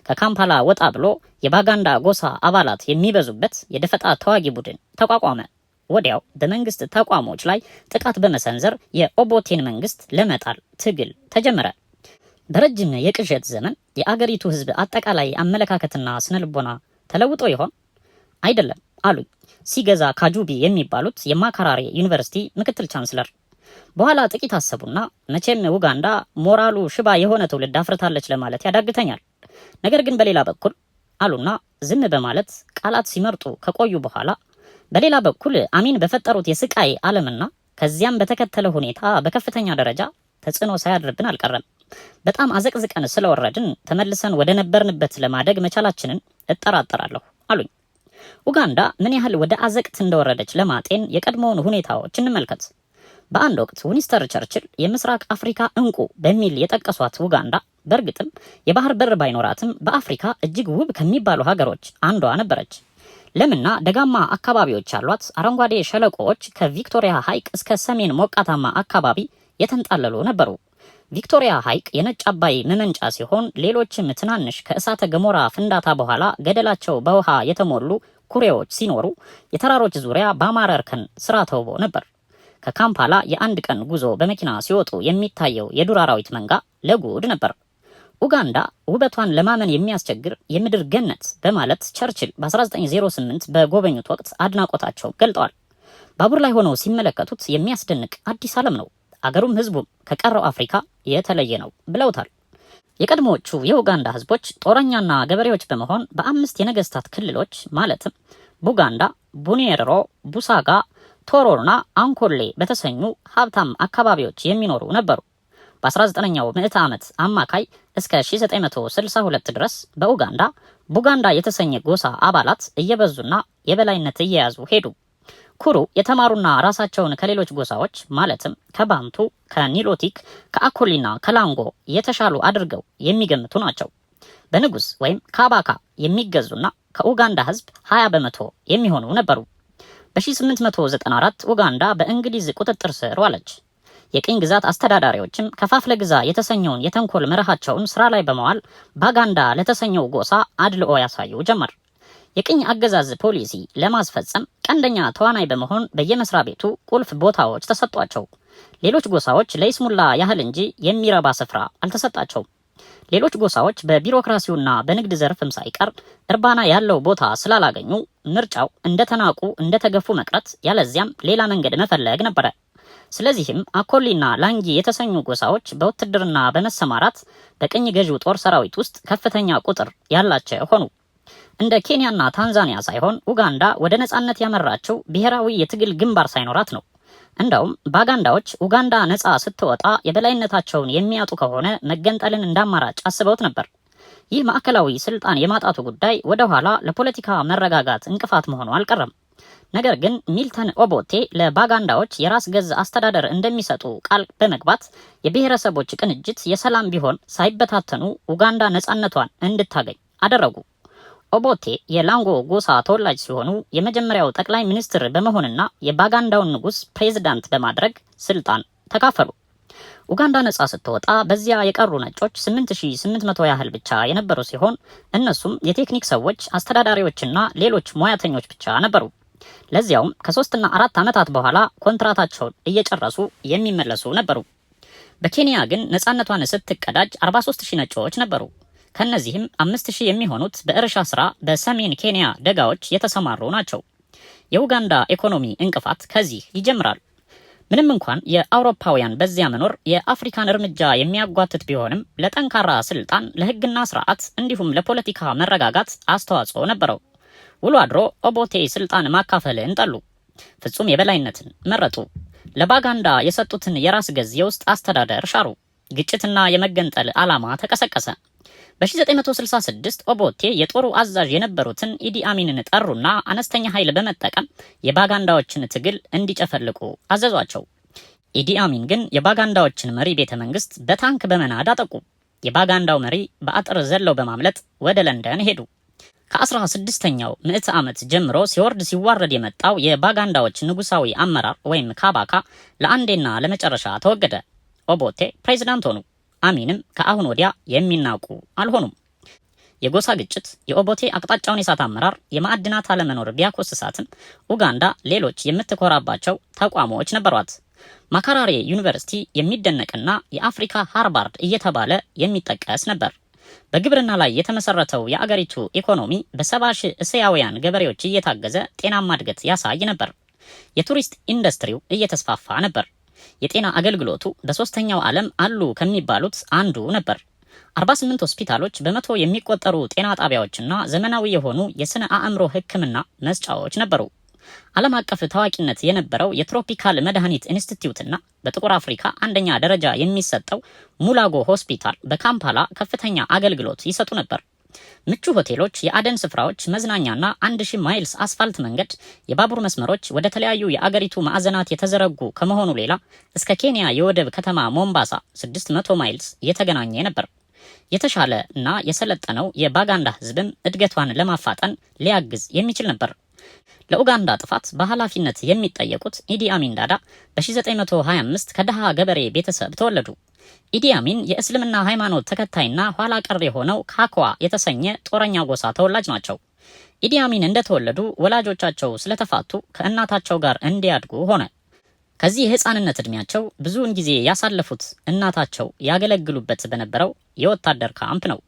ከካምፓላ ወጣ ብሎ የባጋንዳ ጎሳ አባላት የሚበዙበት የደፈጣ ተዋጊ ቡድን ተቋቋመ። ወዲያው በመንግስት ተቋሞች ላይ ጥቃት በመሰንዘር የኦቦቴን መንግስት ለመጣል ትግል ተጀመረ። በረጅም የቅዠት ዘመን የአገሪቱ ህዝብ አጠቃላይ አመለካከትና ስነልቦና ተለውጦ ይሆን? አይደለም አሉኝ ሲገዛ ካጁቢ የሚባሉት የማካራሬ ዩኒቨርሲቲ ምክትል ቻንስለር። በኋላ ጥቂት አሰቡና መቼም ኡጋንዳ ሞራሉ ሽባ የሆነ ትውልድ አፍርታለች ለማለት ያዳግተኛል። ነገር ግን በሌላ በኩል አሉና ዝም በማለት ቃላት ሲመርጡ ከቆዩ በኋላ በሌላ በኩል አሚን በፈጠሩት የስቃይ ዓለምና ከዚያም በተከተለ ሁኔታ በከፍተኛ ደረጃ ተጽዕኖ ሳያድርብን አልቀረም። በጣም አዘቅዝቀን ስለወረድን ተመልሰን ወደ ነበርንበት ለማደግ መቻላችንን እጠራጠራለሁ አሉኝ። ኡጋንዳ ምን ያህል ወደ አዘቅት እንደወረደች ለማጤን የቀድሞውን ሁኔታዎች እንመልከት። በአንድ ወቅት ዊንስተን ቸርችል የምስራቅ አፍሪካ እንቁ በሚል የጠቀሷት ኡጋንዳ በእርግጥም የባህር በር ባይኖራትም በአፍሪካ እጅግ ውብ ከሚባሉ ሀገሮች አንዷ ነበረች። ለምና ደጋማ አካባቢዎች ያሏት አረንጓዴ ሸለቆዎች ከቪክቶሪያ ሐይቅ እስከ ሰሜን ሞቃታማ አካባቢ የተንጣለሉ ነበሩ። ቪክቶሪያ ሐይቅ የነጭ አባይ መመንጫ ሲሆን ሌሎችም ትናንሽ ከእሳተ ገሞራ ፍንዳታ በኋላ ገደላቸው በውሃ የተሞሉ ኩሬዎች ሲኖሩ የተራሮች ዙሪያ በአማረ እርከን ስራ ተውቦ ነበር። ከካምፓላ የአንድ ቀን ጉዞ በመኪና ሲወጡ የሚታየው የዱር አራዊት መንጋ ለጉድ ነበር። ኡጋንዳ ውበቷን ለማመን የሚያስቸግር የምድር ገነት በማለት ቸርችል በ1908 በጎበኙት ወቅት አድናቆታቸው ገልጠዋል። ባቡር ላይ ሆነው ሲመለከቱት የሚያስደንቅ አዲስ ዓለም ነው፣ አገሩም ህዝቡም ከቀረው አፍሪካ የተለየ ነው ብለውታል። የቀድሞዎቹ የኡጋንዳ ህዝቦች ጦረኛና ገበሬዎች በመሆን በ5 የነገስታት ክልሎች ማለትም ቡጋንዳ፣ ቡኔሮ፣ ቡሳጋ፣ ቶሮና አንኮሌ በተሰኙ ሀብታም አካባቢዎች የሚኖሩ ነበሩ። በ19ኛው ምዕተ ዓመት አማካይ እስከ 1962 ድረስ በኡጋንዳ ቡጋንዳ የተሰኘ ጎሳ አባላት እየበዙና የበላይነት እየያዙ ሄዱ። ኩሩ የተማሩና ራሳቸውን ከሌሎች ጎሳዎች ማለትም ከባንቱ፣ ከኒሎቲክ፣ ከአኮሊና ከላንጎ የተሻሉ አድርገው የሚገምቱ ናቸው። በንጉስ ወይም ካባካ የሚገዙና ከኡጋንዳ ህዝብ 20 በመቶ የሚሆኑ ነበሩ። በ1894 ኡጋንዳ በእንግሊዝ ቁጥጥር ስር ዋለች። የቅኝ ግዛት አስተዳዳሪዎችም ከፋፍለ ግዛ የተሰኘውን የተንኮል መርሃቸውን ስራ ላይ በመዋል ባጋንዳ ለተሰኘው ጎሳ አድልኦ ያሳዩ ጀመር። የቅኝ አገዛዝ ፖሊሲ ለማስፈጸም ቀንደኛ ተዋናይ በመሆን በየመስሪያ ቤቱ ቁልፍ ቦታዎች ተሰጧቸው። ሌሎች ጎሳዎች ለይስሙላ ያህል እንጂ የሚረባ ስፍራ አልተሰጣቸውም። ሌሎች ጎሳዎች በቢሮክራሲውና በንግድ ዘርፍም ሳይቀር እርባና ያለው ቦታ ስላላገኙ ምርጫው እንደተናቁ እንደተገፉ መቅረት ያለዚያም ሌላ መንገድ መፈለግ ነበረ። ስለዚህም አኮሊና ላንጊ የተሰኙ ጎሳዎች በውትድርና በመሰማራት በቅኝ ገዢው ጦር ሰራዊት ውስጥ ከፍተኛ ቁጥር ያላቸው ሆኑ። እንደ ኬንያና ታንዛኒያ ሳይሆን ኡጋንዳ ወደ ነጻነት ያመራችው ብሔራዊ የትግል ግንባር ሳይኖራት ነው። እንዳውም ባጋንዳዎች ኡጋንዳ ነጻ ስትወጣ የበላይነታቸውን የሚያጡ ከሆነ መገንጠልን እንዳማራጭ አስበውት ነበር። ይህ ማዕከላዊ ስልጣን የማጣቱ ጉዳይ ወደ ኋላ ለፖለቲካ መረጋጋት እንቅፋት መሆኑ አልቀረም። ነገር ግን ሚልተን ኦቦቴ ለባጋንዳዎች የራስ ገዝ አስተዳደር እንደሚሰጡ ቃል በመግባት የብሔረሰቦች ቅንጅት የሰላም ቢሆን ሳይበታተኑ ኡጋንዳ ነጻነቷን እንድታገኝ አደረጉ። ኦቦቴ የላንጎ ጎሳ ተወላጅ ሲሆኑ የመጀመሪያው ጠቅላይ ሚኒስትር በመሆንና የባጋንዳውን ንጉስ ፕሬዝዳንት በማድረግ ስልጣን ተካፈሉ። ኡጋንዳ ነጻ ስትወጣ በዚያ የቀሩ ነጮች 8800 ያህል ብቻ የነበሩ ሲሆን እነሱም የቴክኒክ ሰዎች፣ አስተዳዳሪዎችና ሌሎች ሙያተኞች ብቻ ነበሩ። ለዚያውም ከ3 እና 4 ዓመታት በኋላ ኮንትራታቸውን እየጨረሱ የሚመለሱ ነበሩ። በኬንያ ግን ነጻነቷን ስትቀዳጅ 43000 ነጮች ነበሩ። ከነዚህም 5000 የሚሆኑት በእርሻ ስራ በሰሜን ኬንያ ደጋዎች የተሰማሩ ናቸው። የኡጋንዳ ኢኮኖሚ እንቅፋት ከዚህ ይጀምራል። ምንም እንኳን የአውሮፓውያን በዚያ መኖር የአፍሪካን እርምጃ የሚያጓትት ቢሆንም ለጠንካራ ስልጣን፣ ለህግና ስርዓት እንዲሁም ለፖለቲካ መረጋጋት አስተዋጽኦ ነበረው። ውሎ አድሮ ኦቦቴ ስልጣን ማካፈልን ጠሉ። ፍጹም የበላይነትን መረጡ። ለባጋንዳ የሰጡትን የራስ ገዝ የውስጥ አስተዳደር ሻሩ። ግጭትና የመገንጠል ዓላማ ተቀሰቀሰ። በ1966 ኦቦቴ የጦሩ አዛዥ የነበሩትን ኢዲ አሚንን ጠሩና አነስተኛ ኃይል በመጠቀም የባጋንዳዎችን ትግል እንዲጨፈልቁ አዘዟቸው። ኢዲ አሚን ግን የባጋንዳዎችን መሪ ቤተ መንግስት በታንክ በመናድ አጠቁ። የባጋንዳው መሪ በአጥር ዘለው በማምለጥ ወደ ለንደን ሄዱ። ከ16ኛው ምዕተ ዓመት ጀምሮ ሲወርድ ሲዋረድ የመጣው የባጋንዳዎች ንጉሳዊ አመራር ወይም ካባካ ለአንዴና ለመጨረሻ ተወገደ። ኦቦቴ ፕሬዝዳንት ሆኑ። አሚንም ከአሁን ወዲያ የሚናቁ አልሆኑም። የጎሳ ግጭት፣ የኦቦቴ አቅጣጫውን የሳት አመራር፣ የማዕድናት አለመኖር ቢያኮስሳትም ኡጋንዳ ሌሎች የምትኮራባቸው ተቋሞች ነበሯት። ማካራሬ ዩኒቨርሲቲ የሚደነቅና የአፍሪካ ሃርቫርድ እየተባለ የሚጠቀስ ነበር። በግብርና ላይ የተመሰረተው የአገሪቱ ኢኮኖሚ በ70 ሺህ እስያውያን ገበሬዎች እየታገዘ ጤናማ እድገት ያሳይ ነበር። የቱሪስት ኢንዱስትሪው እየተስፋፋ ነበር። የጤና አገልግሎቱ በ3ኛው ዓለም አሉ ከሚባሉት አንዱ ነበር። 48 ሆስፒታሎች፣ በመቶ የሚቆጠሩ ጤና ጣቢያዎችና ዘመናዊ የሆኑ የስነ አእምሮ ሕክምና መስጫዎች ነበሩ። ዓለም አቀፍ ታዋቂነት የነበረው የትሮፒካል መድኃኒት ኢንስቲትዩትና በጥቁር አፍሪካ አንደኛ ደረጃ የሚሰጠው ሙላጎ ሆስፒታል በካምፓላ ከፍተኛ አገልግሎት ይሰጡ ነበር። ምቹ ሆቴሎች፣ የአደን ስፍራዎች፣ መዝናኛና 1000 ማይልስ አስፋልት መንገድ፣ የባቡር መስመሮች ወደ ተለያዩ የአገሪቱ ማዕዘናት የተዘረጉ ከመሆኑ ሌላ እስከ ኬንያ የወደብ ከተማ ሞምባሳ 600 ማይልስ የተገናኘ ነበር። የተሻለ እና የሰለጠነው የባጋንዳ ህዝብም እድገቷን ለማፋጠን ሊያግዝ የሚችል ነበር። ለኡጋንዳ ጥፋት በኃላፊነት የሚጠየቁት ኢዲ አሚን ዳዳ በ1925 ከደሃ ገበሬ ቤተሰብ ተወለዱ። ኢዲ አሚን የእስልምና ሃይማኖት ተከታይና ኋላ ቀር የሆነው ካኳ የተሰኘ ጦረኛ ጎሳ ተወላጅ ናቸው። ኢዲ አሚን እንደተወለዱ ወላጆቻቸው ስለተፋቱ ከእናታቸው ጋር እንዲያድጉ ሆነ። ከዚህ የህፃንነት እድሜያቸው ብዙውን ጊዜ ያሳለፉት እናታቸው ያገለግሉበት በነበረው የወታደር ካምፕ ነው።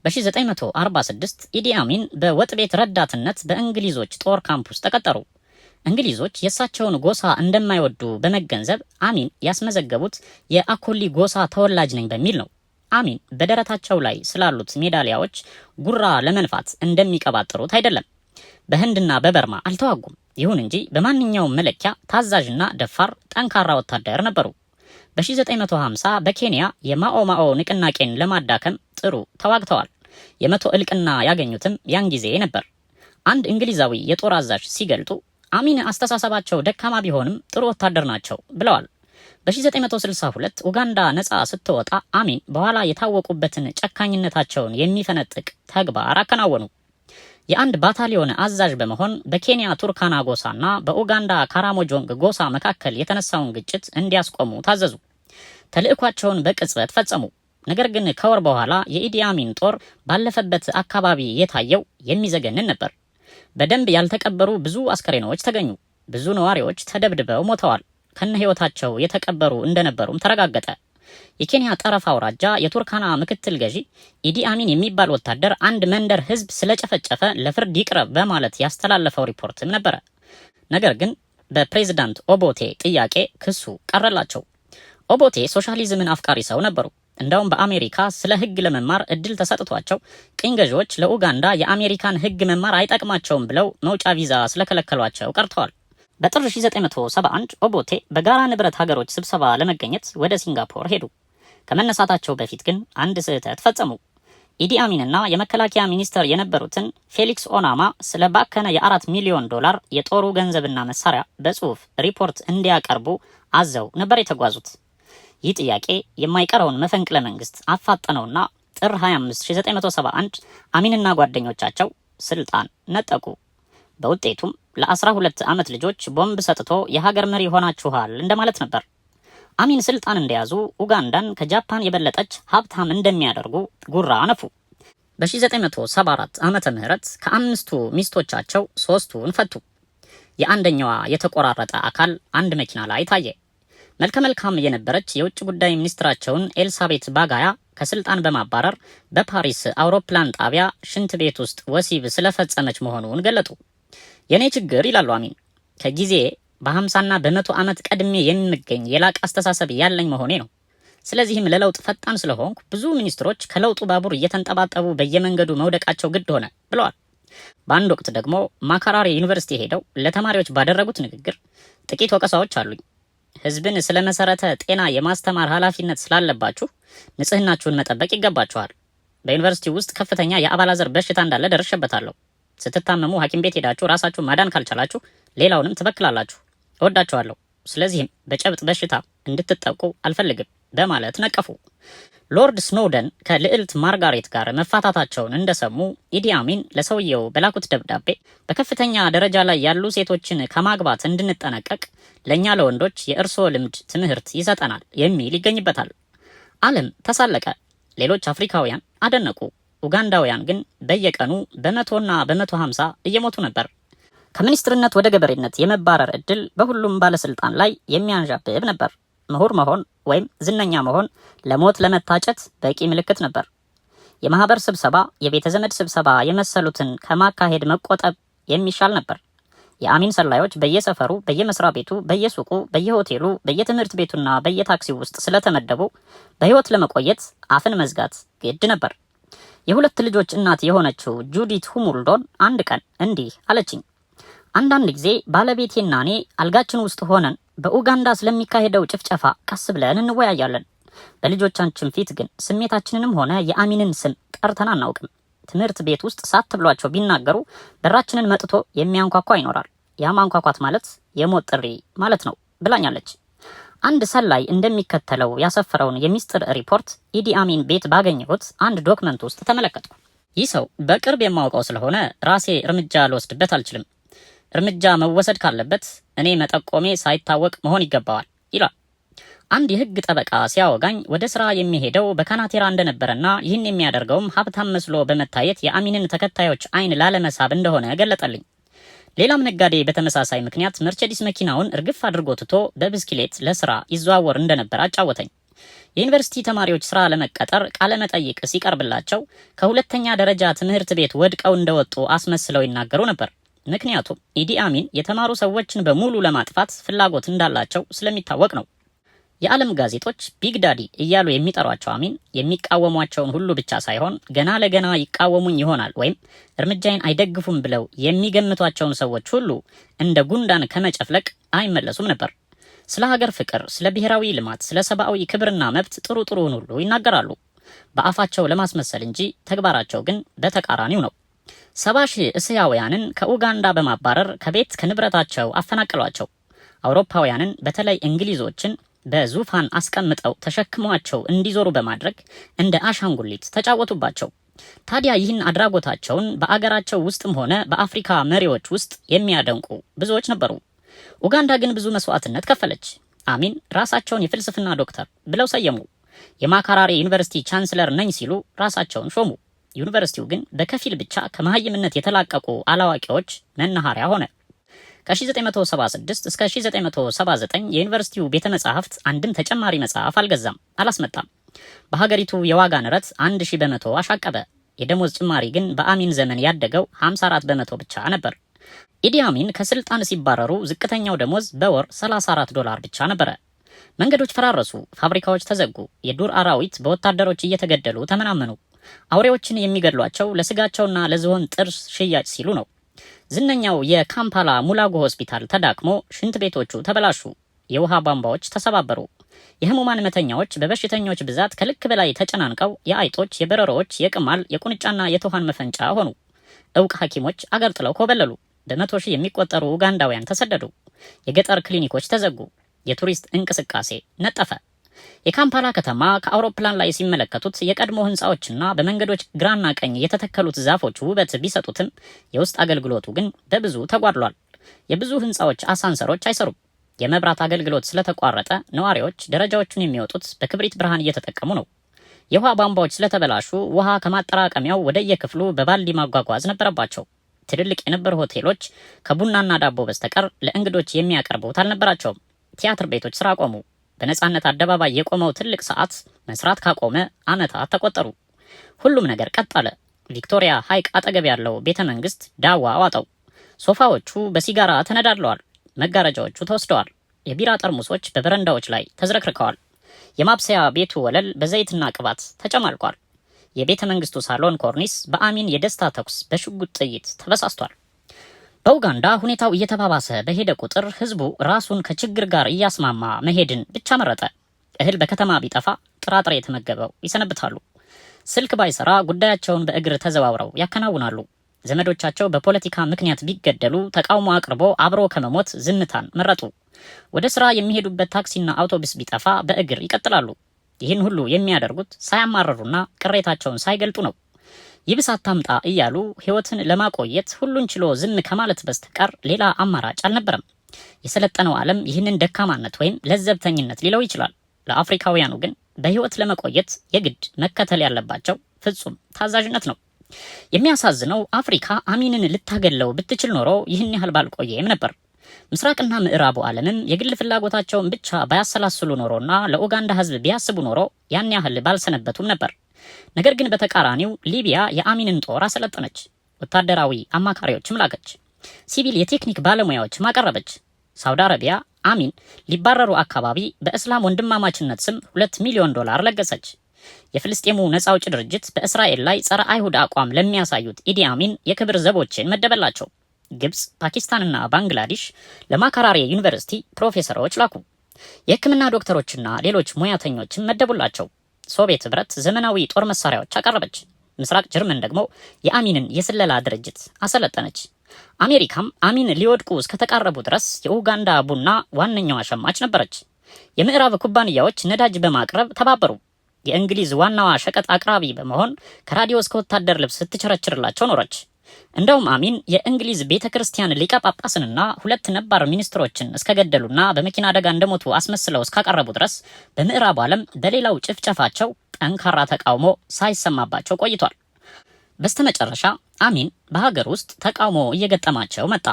በ1946 ኢዲ አሚን በወጥ ቤት ረዳትነት በእንግሊዞች ጦር ካምፕ ውስጥ ተቀጠሩ። እንግሊዞች የእሳቸውን ጎሳ እንደማይወዱ በመገንዘብ አሚን ያስመዘገቡት የአኮሊ ጎሳ ተወላጅ ነኝ በሚል ነው። አሚን በደረታቸው ላይ ስላሉት ሜዳሊያዎች ጉራ ለመንፋት እንደሚቀባጥሩት አይደለም። በህንድና በበርማ አልተዋጉም። ይሁን እንጂ በማንኛውም መለኪያ ታዛዥና ደፋር ጠንካራ ወታደር ነበሩ። በ1950 በኬንያ የማኦ ማኦ ንቅናቄን ለማዳከም ጥሩ ተዋግተዋል። የ100 እልቅና ያገኙትም ያን ጊዜ ነበር። አንድ እንግሊዛዊ የጦር አዛዥ ሲገልጡ አሚን አስተሳሰባቸው ደካማ ቢሆንም ጥሩ ወታደር ናቸው ብለዋል። በ1962 ኡጋንዳ ነፃ ስትወጣ አሚን በኋላ የታወቁበትን ጨካኝነታቸውን የሚፈነጥቅ ተግባር አከናወኑ። የአንድ ባታሊዮን አዛዥ በመሆን በኬንያ ቱርካና ጎሳና በኡጋንዳ ካራሞጆንግ ጎሳ መካከል የተነሳውን ግጭት እንዲያስቆሙ ታዘዙ። ተልዕኳቸውን በቅጽበት ፈጸሙ። ነገር ግን ከወር በኋላ የኢዲ አሚን ጦር ባለፈበት አካባቢ የታየው የሚዘገንን ነበር። በደንብ ያልተቀበሩ ብዙ አስከሬኖች ተገኙ። ብዙ ነዋሪዎች ተደብድበው ሞተዋል። ከነ ህይወታቸው የተቀበሩ እንደነበሩም ተረጋገጠ። የኬንያ ጠረፍ አውራጃ የቱርካና ምክትል ገዢ ኢዲ አሚን የሚባል ወታደር አንድ መንደር ህዝብ ስለጨፈጨፈ ለፍርድ ይቅረብ በማለት ያስተላለፈው ሪፖርትም ነበረ። ነገር ግን በፕሬዝዳንት ኦቦቴ ጥያቄ ክሱ ቀረላቸው። ኦቦቴ ሶሻሊዝምን አፍቃሪ ሰው ነበሩ። እንዳውም በአሜሪካ ስለ ህግ ለመማር እድል ተሰጥቷቸው ቅኝ ገዢዎች ለኡጋንዳ የአሜሪካን ህግ መማር አይጠቅማቸውም ብለው መውጫ ቪዛ ስለከለከሏቸው ቀርተዋል። በጥር 1971 ኦቦቴ በጋራ ንብረት ሀገሮች ስብሰባ ለመገኘት ወደ ሲንጋፖር ሄዱ። ከመነሳታቸው በፊት ግን አንድ ስህተት ፈጸሙ። ኢዲ አሚንና የመከላከያ ሚኒስተር የነበሩትን ፌሊክስ ኦናማ ስለ ባከነ የ$4 ሚሊዮን የጦሩ ገንዘብና መሳሪያ በጽሁፍ ሪፖርት እንዲያቀርቡ አዘው ነበር የተጓዙት። ይህ ጥያቄ የማይቀረውን መፈንቅለ መንግስት አፋጠነውና ጥር 25 1971 አሚንና ጓደኞቻቸው ስልጣን ነጠቁ። በውጤቱም ለ12 ዓመት ልጆች ቦምብ ሰጥቶ የሀገር መሪ ሆናችኋል እንደማለት ነበር። አሚን ስልጣን እንደያዙ ኡጋንዳን ከጃፓን የበለጠች ሀብታም እንደሚያደርጉ ጉራ አነፉ። በ1974 ዓመተ ምህረት ከ5ቱ ሚስቶቻቸው 3ቱን ፈቱ። የአንደኛዋ የተቆራረጠ አካል አንድ መኪና ላይ ታየ። መልከ መልካም የነበረች የውጭ ጉዳይ ሚኒስትራቸውን ኤልሳቤት ባጋያ ከስልጣን በማባረር በፓሪስ አውሮፕላን ጣቢያ ሽንት ቤት ውስጥ ወሲብ ስለፈጸመች መሆኑን ገለጡ። የኔ ችግር ይላሉ አሚን ከጊዜ በ50ና በ100 ዓመት ቀድሜ የሚገኝ የላቅ አስተሳሰብ ያለኝ መሆኔ ነው። ስለዚህም ለለውጥ ፈጣን ስለሆንኩ ብዙ ሚኒስትሮች ከለውጡ ባቡር እየተንጠባጠቡ በየመንገዱ መውደቃቸው ግድ ሆነ ብለዋል። በአንድ ወቅት ደግሞ ማካራሪ ዩኒቨርሲቲ ሄደው ለተማሪዎች ባደረጉት ንግግር ጥቂት ወቀሳዎች አሉኝ። ህዝብን ስለ መሰረተ ጤና የማስተማር ኃላፊነት ስላለባችሁ ንጽህናችሁን መጠበቅ ይገባችኋል። በዩኒቨርሲቲ ውስጥ ከፍተኛ የአባላዘር በሽታ እንዳለ ደርሼበታለሁ። ስትታመሙ ሐኪም ቤት ሄዳችሁ ራሳችሁን ማዳን ካልቻላችሁ ሌላውንም ትበክላላችሁ። እወዳችኋለሁ። ስለዚህም በጨብጥ በሽታ እንድትጠቁ አልፈልግም በማለት ነቀፉ። ሎርድ ስኖደን ከልዕልት ማርጋሬት ጋር መፋታታቸውን እንደሰሙ ኢዲ አሚን ለሰውየው በላኩት ደብዳቤ በከፍተኛ ደረጃ ላይ ያሉ ሴቶችን ከማግባት እንድንጠነቀቅ ለእኛ ለወንዶች የእርስዎ ልምድ ትምህርት ይሰጠናል የሚል ይገኝበታል። ዓለም ተሳለቀ። ሌሎች አፍሪካውያን አደነቁ። ኡጋንዳውያን ግን በየቀኑ በ100ና በ150 እየሞቱ ነበር። ከሚኒስትርነት ወደ ገበሬነት የመባረር እድል በሁሉም ባለስልጣን ላይ የሚያንዣብብ ነበር። ምሁር መሆን ወይም ዝነኛ መሆን ለሞት ለመታጨት በቂ ምልክት ነበር። የማህበር ስብሰባ፣ የቤተ ዘመድ ስብሰባ የመሰሉትን ከማካሄድ መቆጠብ የሚሻል ነበር። የአሚን ሰላዮች በየሰፈሩ፣ በየመስሪያ ቤቱ፣ በየሱቁ፣ በየሆቴሉ፣ በየትምህርት ቤቱና በየታክሲው ውስጥ ስለተመደቡ በህይወት ለመቆየት አፍን መዝጋት ግድ ነበር። የሁለት ልጆች እናት የሆነችው ጁዲት ሁሙልዶን አንድ ቀን እንዲህ አለችኝ። አንዳንድ ጊዜ ባለቤቴና እኔ አልጋችን ውስጥ ሆነን በኡጋንዳ ስለሚካሄደው ጭፍጨፋ ቀስ ብለን እንወያያለን። በልጆቻችን ፊት ግን ስሜታችንንም ሆነ የአሚንን ስም ጠርተን አናውቅም። ትምህርት ቤት ውስጥ ሳት ብሏቸው ቢናገሩ በራችንን መጥቶ የሚያንኳኳ ይኖራል። ያ ማንኳኳት ማለት የሞት ጥሪ ማለት ነው ብላኛለች። አንድ ሰላይ እንደሚከተለው ያሰፈረውን የሚስጥር ሪፖርት ኢዲ አሚን ቤት ባገኘሁት አንድ ዶክመንት ውስጥ ተመለከትኩ። ይህ ሰው በቅርብ የማውቀው ስለሆነ ራሴ እርምጃ ልወስድበት አልችልም። እርምጃ መወሰድ ካለበት እኔ መጠቆሜ ሳይታወቅ መሆን ይገባዋል ይላል። አንድ የህግ ጠበቃ ሲያወጋኝ ወደ ስራ የሚሄደው በካናቴራ እንደነበረና ይህን የሚያደርገውም ሀብታም መስሎ በመታየት የአሚንን ተከታዮች አይን ላለመሳብ እንደሆነ ገለጠልኝ። ሌላም ነጋዴ በተመሳሳይ ምክንያት መርቸዲስ መኪናውን እርግፍ አድርጎ ትቶ በብስክሌት ለስራ ይዘዋወር እንደነበር አጫወተኝ። የዩኒቨርሲቲ ተማሪዎች ስራ ለመቀጠር ቃለ መጠይቅ ሲቀርብላቸው ከሁለተኛ ደረጃ ትምህርት ቤት ወድቀው እንደወጡ አስመስለው ይናገሩ ነበር። ምክንያቱም ኢዲ አሚን የተማሩ ሰዎችን በሙሉ ለማጥፋት ፍላጎት እንዳላቸው ስለሚታወቅ ነው። የዓለም ጋዜጦች ቢግ ዳዲ እያሉ የሚጠሯቸው አሚን የሚቃወሟቸውን ሁሉ ብቻ ሳይሆን ገና ለገና ይቃወሙኝ ይሆናል ወይም እርምጃዬን አይደግፉም ብለው የሚገምቷቸውን ሰዎች ሁሉ እንደ ጉንዳን ከመጨፍለቅ አይመለሱም ነበር። ስለ ሀገር ፍቅር፣ ስለ ብሔራዊ ልማት፣ ስለ ሰብአዊ ክብርና መብት ጥሩን ሁሉ ይናገራሉ። በአፋቸው ለማስመሰል እንጂ ተግባራቸው ግን በተቃራኒው ነው። 70 ሺህ እስያውያንን ከኡጋንዳ በማባረር ከቤት ከንብረታቸው አፈናቀሏቸው። አውሮፓውያንን በተለይ እንግሊዞችን በዙፋን አስቀምጠው ተሸክሟቸው እንዲዞሩ በማድረግ እንደ አሻንጉሊት ተጫወቱባቸው። ታዲያ ይህን አድራጎታቸውን በአገራቸው ውስጥም ሆነ በአፍሪካ መሪዎች ውስጥ የሚያደንቁ ብዙዎች ነበሩ። ኡጋንዳ ግን ብዙ መስዋዕትነት ከፈለች። አሚን ራሳቸውን የፍልስፍና ዶክተር ብለው ሰየሙ። የማካራሬ ዩኒቨርሲቲ ቻንስለር ነኝ ሲሉ ራሳቸውን ሾሙ። ዩኒቨርሲቲው ግን በከፊል ብቻ ከመሀይምነት የተላቀቁ አላዋቂዎች መናኸሪያ ሆነ። ከ1976 እስከ 1979 የዩኒቨርሲቲው ቤተ መጻሕፍት አንድም ተጨማሪ መጽሐፍ አልገዛም፣ አላስመጣም። በሀገሪቱ የዋጋ ንረት 1000 በመቶ አሻቀበ። የደሞዝ ጭማሪ ግን በአሚን ዘመን ያደገው 54 በመቶ ብቻ ነበር። ኢዲ አሚን ከስልጣን ሲባረሩ ዝቅተኛው ደሞዝ በወር $34 ብቻ ነበረ። መንገዶች ፈራረሱ፣ ፋብሪካዎች ተዘጉ፣ የዱር አራዊት በወታደሮች እየተገደሉ ተመናመኑ። አውሬዎችን የሚገድሏቸው ለስጋቸውና ለዝሆን ጥርስ ሽያጭ ሲሉ ነው። ዝነኛው የካምፓላ ሙላጎ ሆስፒታል ተዳክሞ ሽንት ቤቶቹ ተበላሹ፣ የውሃ ቧንቧዎች ተሰባበሩ። የህሙማን መተኛዎች በበሽተኞች ብዛት ከልክ በላይ ተጨናንቀው የአይጦች፣ የበረሮዎች፣ የቅማል፣ የቁንጫና የትኋን መፈንጫ ሆኑ። እውቅ ሐኪሞች አገር ጥለው ኮበለሉ። በመቶ ሺህ የሚቆጠሩ ኡጋንዳውያን ተሰደዱ። የገጠር ክሊኒኮች ተዘጉ። የቱሪስት እንቅስቃሴ ነጠፈ። የካምፓላ ከተማ ከአውሮፕላን ላይ ሲመለከቱት የቀድሞ ህንፃዎችና በመንገዶች ግራና ቀኝ የተተከሉት ዛፎች ውበት ቢሰጡትም የውስጥ አገልግሎቱ ግን በብዙ ተጓድሏል። የብዙ ህንፃዎች አሳንሰሮች አይሰሩም። የመብራት አገልግሎት ስለተቋረጠ ነዋሪዎች ደረጃዎቹን የሚወጡት በክብሪት ብርሃን እየተጠቀሙ ነው። የውሃ ቧንቧዎች ስለተበላሹ ውሃ ከማጠራቀሚያው ወደ የክፍሉ በባልዲ ማጓጓዝ ነበረባቸው። ትልልቅ የነበሩ ሆቴሎች ከቡናና ዳቦ በስተቀር ለእንግዶች የሚያቀርቡት አልነበራቸውም። ቲያትር ቤቶች ስራ ቆሙ። በነጻነት አደባባይ የቆመው ትልቅ ሰዓት መስራት ካቆመ ዓመታት ተቆጠሩ። ሁሉም ነገር ቀጠለ። ቪክቶሪያ ሐይቅ አጠገብ ያለው ቤተ መንግስት ዳዋ ዋጠው። ሶፋዎቹ በሲጋራ ተነዳድለዋል። መጋረጃዎቹ ተወስደዋል። የቢራ ጠርሙሶች በበረንዳዎች ላይ ተዝረክርከዋል። የማብሰያ ቤቱ ወለል በዘይትና ቅባት ተጨማልቋል። የቤተ መንግስቱ ሳሎን ኮርኒስ በአሚን የደስታ ተኩስ በሽጉጥ ጥይት ተበሳስቷል። በኡጋንዳ ሁኔታው እየተባባሰ በሄደ ቁጥር ህዝቡ ራሱን ከችግር ጋር እያስማማ መሄድን ብቻ መረጠ። እህል በከተማ ቢጠፋ ጥራጥሬ የተመገበው ይሰነብታሉ። ስልክ ባይሰራ ጉዳያቸውን በእግር ተዘዋውረው ያከናውናሉ። ዘመዶቻቸው በፖለቲካ ምክንያት ቢገደሉ ተቃውሞ አቅርቦ አብሮ ከመሞት ዝምታን መረጡ። ወደ ስራ የሚሄዱበት ታክሲና አውቶቡስ ቢጠፋ በእግር ይቀጥላሉ። ይህን ሁሉ የሚያደርጉት ሳያማረሩና ቅሬታቸውን ሳይገልጡ ነው። ይብስ አታምጣ እያሉ ህይወትን ለማቆየት ሁሉን ችሎ ዝም ከማለት በስተቀር ሌላ አማራጭ አልነበረም። የሰለጠነው ዓለም ይህንን ደካማነት ወይም ለዘብተኝነት ሊለው ይችላል። ለአፍሪካውያኑ ግን በህይወት ለመቆየት የግድ መከተል ያለባቸው ፍጹም ታዛዥነት ነው። የሚያሳዝነው አፍሪካ አሚንን ልታገለው ብትችል ኖሮ ይህን ያህል ባልቆየም ነበር። ምስራቅና ምዕራቡ ዓለምም የግል ፍላጎታቸውን ብቻ ባያሰላስሉ ኖሮና ለኡጋንዳ ህዝብ ቢያስቡ ኖሮ ያን ያህል ባልሰነበቱም ነበር። ነገር ግን በተቃራኒው ሊቢያ የአሚንን ጦር አሰለጠነች። ወታደራዊ አማካሪዎችም ላከች። ሲቪል የቴክኒክ ባለሙያዎች ማቀረበች። ሳውዲ አረቢያ አሚን ሊባረሩ አካባቢ በእስላም ወንድማማችነት ስም $2 ሚሊዮን ለገሰች። የፍልስጤሙ ነጻ አውጪ ድርጅት በእስራኤል ላይ ጸረ አይሁድ አቋም ለሚያሳዩት ኢዲ አሚን የክብር ዘቦችን መደበላቸው። ግብጽ፣ ፓኪስታንና ባንግላዴሽ ለማካራሪ ዩኒቨርሲቲ ፕሮፌሰሮች ላኩ። የሕክምና ዶክተሮችና ሌሎች ሙያተኞችን መደቡላቸው። ሶቪየት ህብረት ዘመናዊ ጦር መሳሪያዎች አቀረበች። ምስራቅ ጀርመን ደግሞ የአሚንን የስለላ ድርጅት አሰለጠነች። አሜሪካም አሚን ሊወድቁ እስከተቃረቡ ድረስ የኡጋንዳ ቡና ዋነኛዋ ሸማች ነበረች። የምዕራብ ኩባንያዎች ነዳጅ በማቅረብ ተባበሩ። የእንግሊዝ ዋናዋ ሸቀጥ አቅራቢ በመሆን ከራዲዮ እስከ ወታደር ልብስ ስትቸረችርላቸው ኖረች። እንደውም አሚን የእንግሊዝ ቤተ ክርስቲያን ሊቀ ጳጳስንና 2 ነባር ሚኒስትሮችን እስከገደሉና በመኪና አደጋ እንደሞቱ አስመስለው እስካቀረቡ ድረስ በምዕራቡ ዓለም በሌላው ጭፍጨፋቸው ጠንካራ ተቃውሞ ሳይሰማባቸው ቆይቷል። በስተመጨረሻ አሚን በሀገር ውስጥ ተቃውሞ እየገጠማቸው መጣ።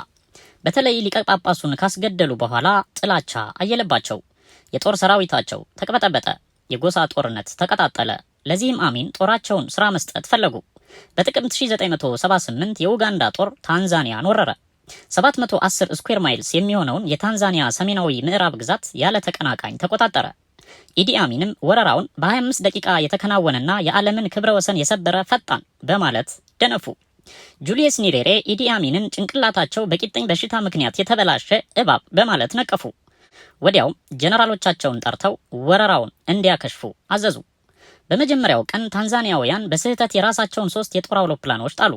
በተለይ ሊቀ ጳጳሱን ካስገደሉ በኋላ ጥላቻ አየለባቸው። የጦር ሰራዊታቸው ተቅበጠበጠ። የጎሳ ጦርነት ተቀጣጠለ። ለዚህም አሚን ጦራቸውን ስራ መስጠት ፈለጉ። በጥቅምት 1978 የኡጋንዳ ጦር ታንዛኒያን ወረረ። 710 ስኩዌር ማይልስ የሚሆነውን የታንዛኒያ ሰሜናዊ ምዕራብ ግዛት ያለ ተቀናቃኝ ተቆጣጠረ። ኢዲ አሚንም ወረራውን በ25 ደቂቃ የተከናወነና የዓለምን ክብረ ወሰን የሰበረ ፈጣን በማለት ደነፉ። ጁሊየስ ኒሬሬ ኢዲ አሚንን ጭንቅላታቸው በቂጥኝ በሽታ ምክንያት የተበላሸ እባብ በማለት ነቀፉ። ወዲያው ጀነራሎቻቸውን ጠርተው ወረራውን እንዲያከሽፉ አዘዙ። በመጀመሪያው ቀን ታንዛኒያውያን በስህተት የራሳቸውን 3 የጦር አውሮፕላኖች ጣሉ።